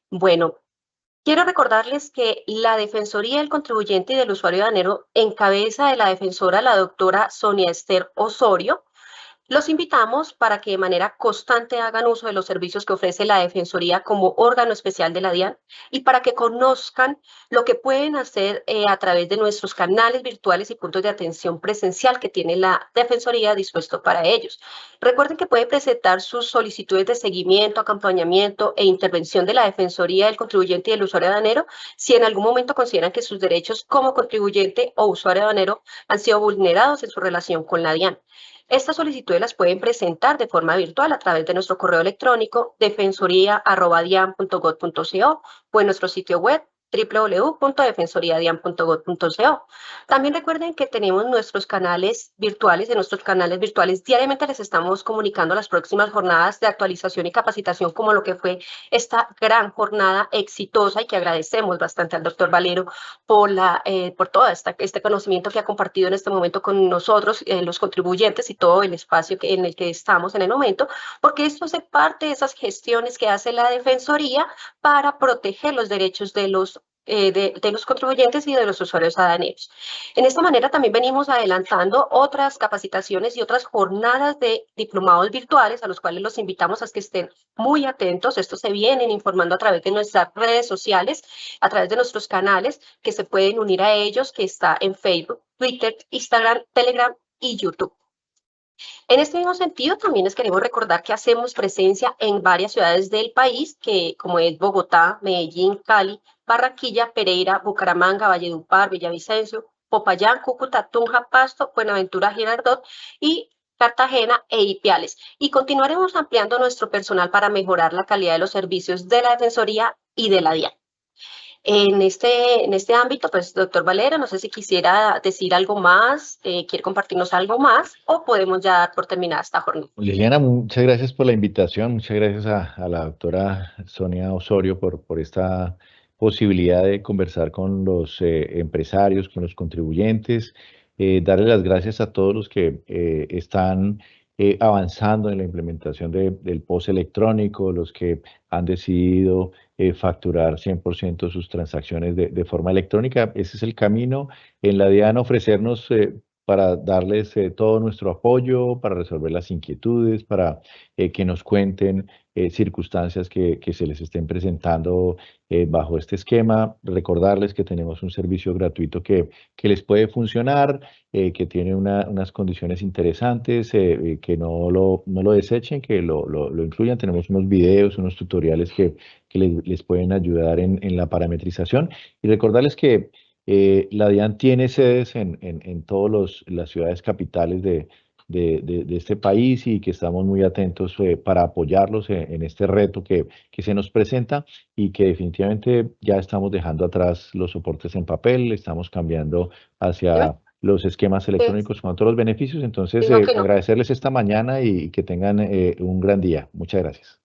Bueno, quiero recordarles que la Defensoría del Contribuyente y del Usuario Aduanero, en cabeza de la defensora, la doctora Sonia Esther Osorio, Los invitamos para que de manera constante hagan uso de los servicios que ofrece la Defensoría como órgano especial de la DIAN y para que conozcan lo que pueden hacer a través de nuestros canales virtuales y puntos de atención presencial que tiene la Defensoría dispuesto para ellos. Recuerden que pueden presentar sus solicitudes de seguimiento, acompañamiento e intervención de la Defensoría del contribuyente y del usuario aduanero si en algún momento consideran que sus derechos como contribuyente o usuario aduanero han sido vulnerados en su relación con la DIAN. Estas solicitudes las pueden presentar de forma virtual a través de nuestro correo electrónico defensoría@dian.gov.co o en nuestro sitio web www.defensoriadian.gov.co. También recuerden que tenemos nuestros canales virtuales. En nuestros canales virtuales diariamente les estamos comunicando las próximas jornadas de actualización y capacitación, como lo que fue esta gran jornada exitosa, y que agradecemos bastante al doctor Valero por todo este conocimiento que ha compartido en este momento con nosotros, los contribuyentes y todo el espacio en el que estamos en el momento, porque esto hace parte de esas gestiones que hace la Defensoría para proteger los derechos de los contribuyentes y de los usuarios aduaneros. En esta manera también venimos adelantando otras capacitaciones y otras jornadas de diplomados virtuales a los cuales los invitamos a que estén muy atentos. Estos se vienen informando a través de nuestras redes sociales, a través de nuestros canales que se pueden unir a ellos, que está en Facebook, Twitter, Instagram, Telegram y YouTube. En este mismo sentido, también les queremos recordar que hacemos presencia en varias ciudades del país, como es Bogotá, Medellín, Cali, Barranquilla, Pereira, Bucaramanga, Valledupar, Villavicencio, Popayán, Cúcuta, Tunja, Pasto, Buenaventura, Girardot y Cartagena e Ipiales. Y continuaremos ampliando nuestro personal para mejorar la calidad de los servicios de la Defensoría y de la DIAN. En este ámbito, pues, doctor Valero, no sé si quisiera decir algo más, quiere compartirnos algo más, o podemos ya dar por terminada esta jornada. Liliana, muchas gracias por la invitación, muchas gracias a la doctora Sonia Osorio por esta posibilidad de conversar con los empresarios, con los contribuyentes, darle las gracias a todos los que están avanzando en la implementación del POS electrónico, los que han decidido facturar 100% sus transacciones de forma electrónica. Ese es el camino. En la DIAN ofrecernos para darles todo nuestro apoyo, para resolver las inquietudes, para que nos cuenten circunstancias que se les estén presentando bajo este esquema. Recordarles que tenemos un servicio gratuito que les puede funcionar, que tiene unas condiciones interesantes, que no lo desechen, que lo incluyan. Tenemos unos videos, unos tutoriales que les pueden ayudar en la parametrización. Y recordarles que la DIAN tiene sedes en todas las ciudades capitales de este país y que estamos muy atentos para apoyarlos en este reto que se nos presenta y que definitivamente ya estamos dejando atrás los soportes en papel, estamos cambiando hacia los esquemas electrónicos con todos los beneficios. Entonces, agradecerles esta mañana y que tengan un gran día. Muchas gracias.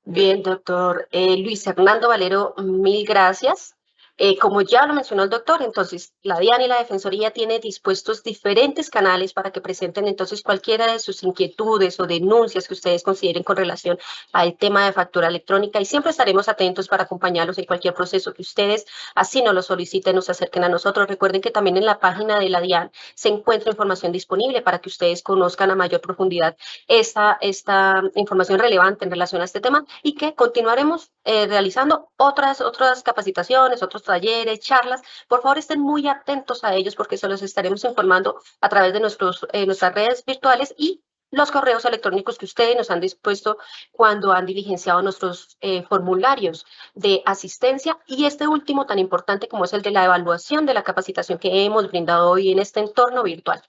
Bien, doctor Luis Hernando Valero, mil gracias. Como ya lo mencionó el doctor, entonces la DIAN y la Defensoría tiene dispuestos diferentes canales para que presenten entonces cualquiera de sus inquietudes o denuncias que ustedes consideren con relación al tema de factura electrónica, y siempre estaremos atentos para acompañarlos en cualquier proceso que ustedes así nos lo soliciten, nos acerquen a nosotros. Recuerden que también en la página de la DIAN se encuentra información disponible para que ustedes conozcan a mayor profundidad esta información relevante en relación a este tema, y que continuaremos realizando otras capacitaciones, otros talleres, charlas. Por favor, estén muy atentos a ellos porque se los estaremos informando a través de nuestras redes virtuales y los correos electrónicos que ustedes nos han dispuesto cuando han diligenciado nuestros formularios de asistencia, y este último tan importante como es el de la evaluación de la capacitación que hemos brindado hoy en este entorno virtual.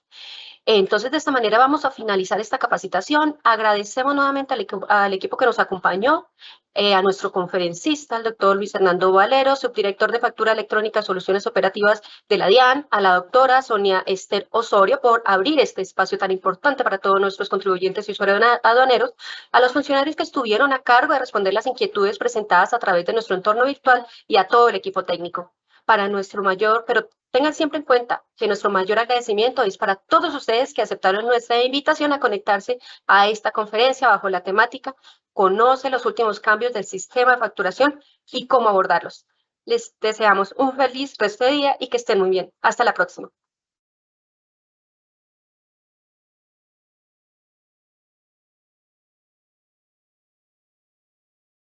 Entonces, de esta manera vamos a finalizar esta capacitación. Agradecemos nuevamente al equipo que nos acompañó, a nuestro conferencista, el doctor Luis Hernando Valero, subdirector de Factura Electrónica Soluciones Operativas de la DIAN, a la doctora Sonia Esther Osorio por abrir este espacio tan importante para todos nuestros contribuyentes y usuarios aduaneros, a los funcionarios que estuvieron a cargo de responder las inquietudes presentadas a través de nuestro entorno virtual y a todo el equipo técnico. Pero tengan siempre en cuenta que nuestro mayor agradecimiento es para todos ustedes que aceptaron nuestra invitación a conectarse a esta conferencia bajo la temática Conoce los últimos cambios del sistema de facturación y cómo abordarlos. Les deseamos un feliz resto de día y que estén muy bien. Hasta la próxima.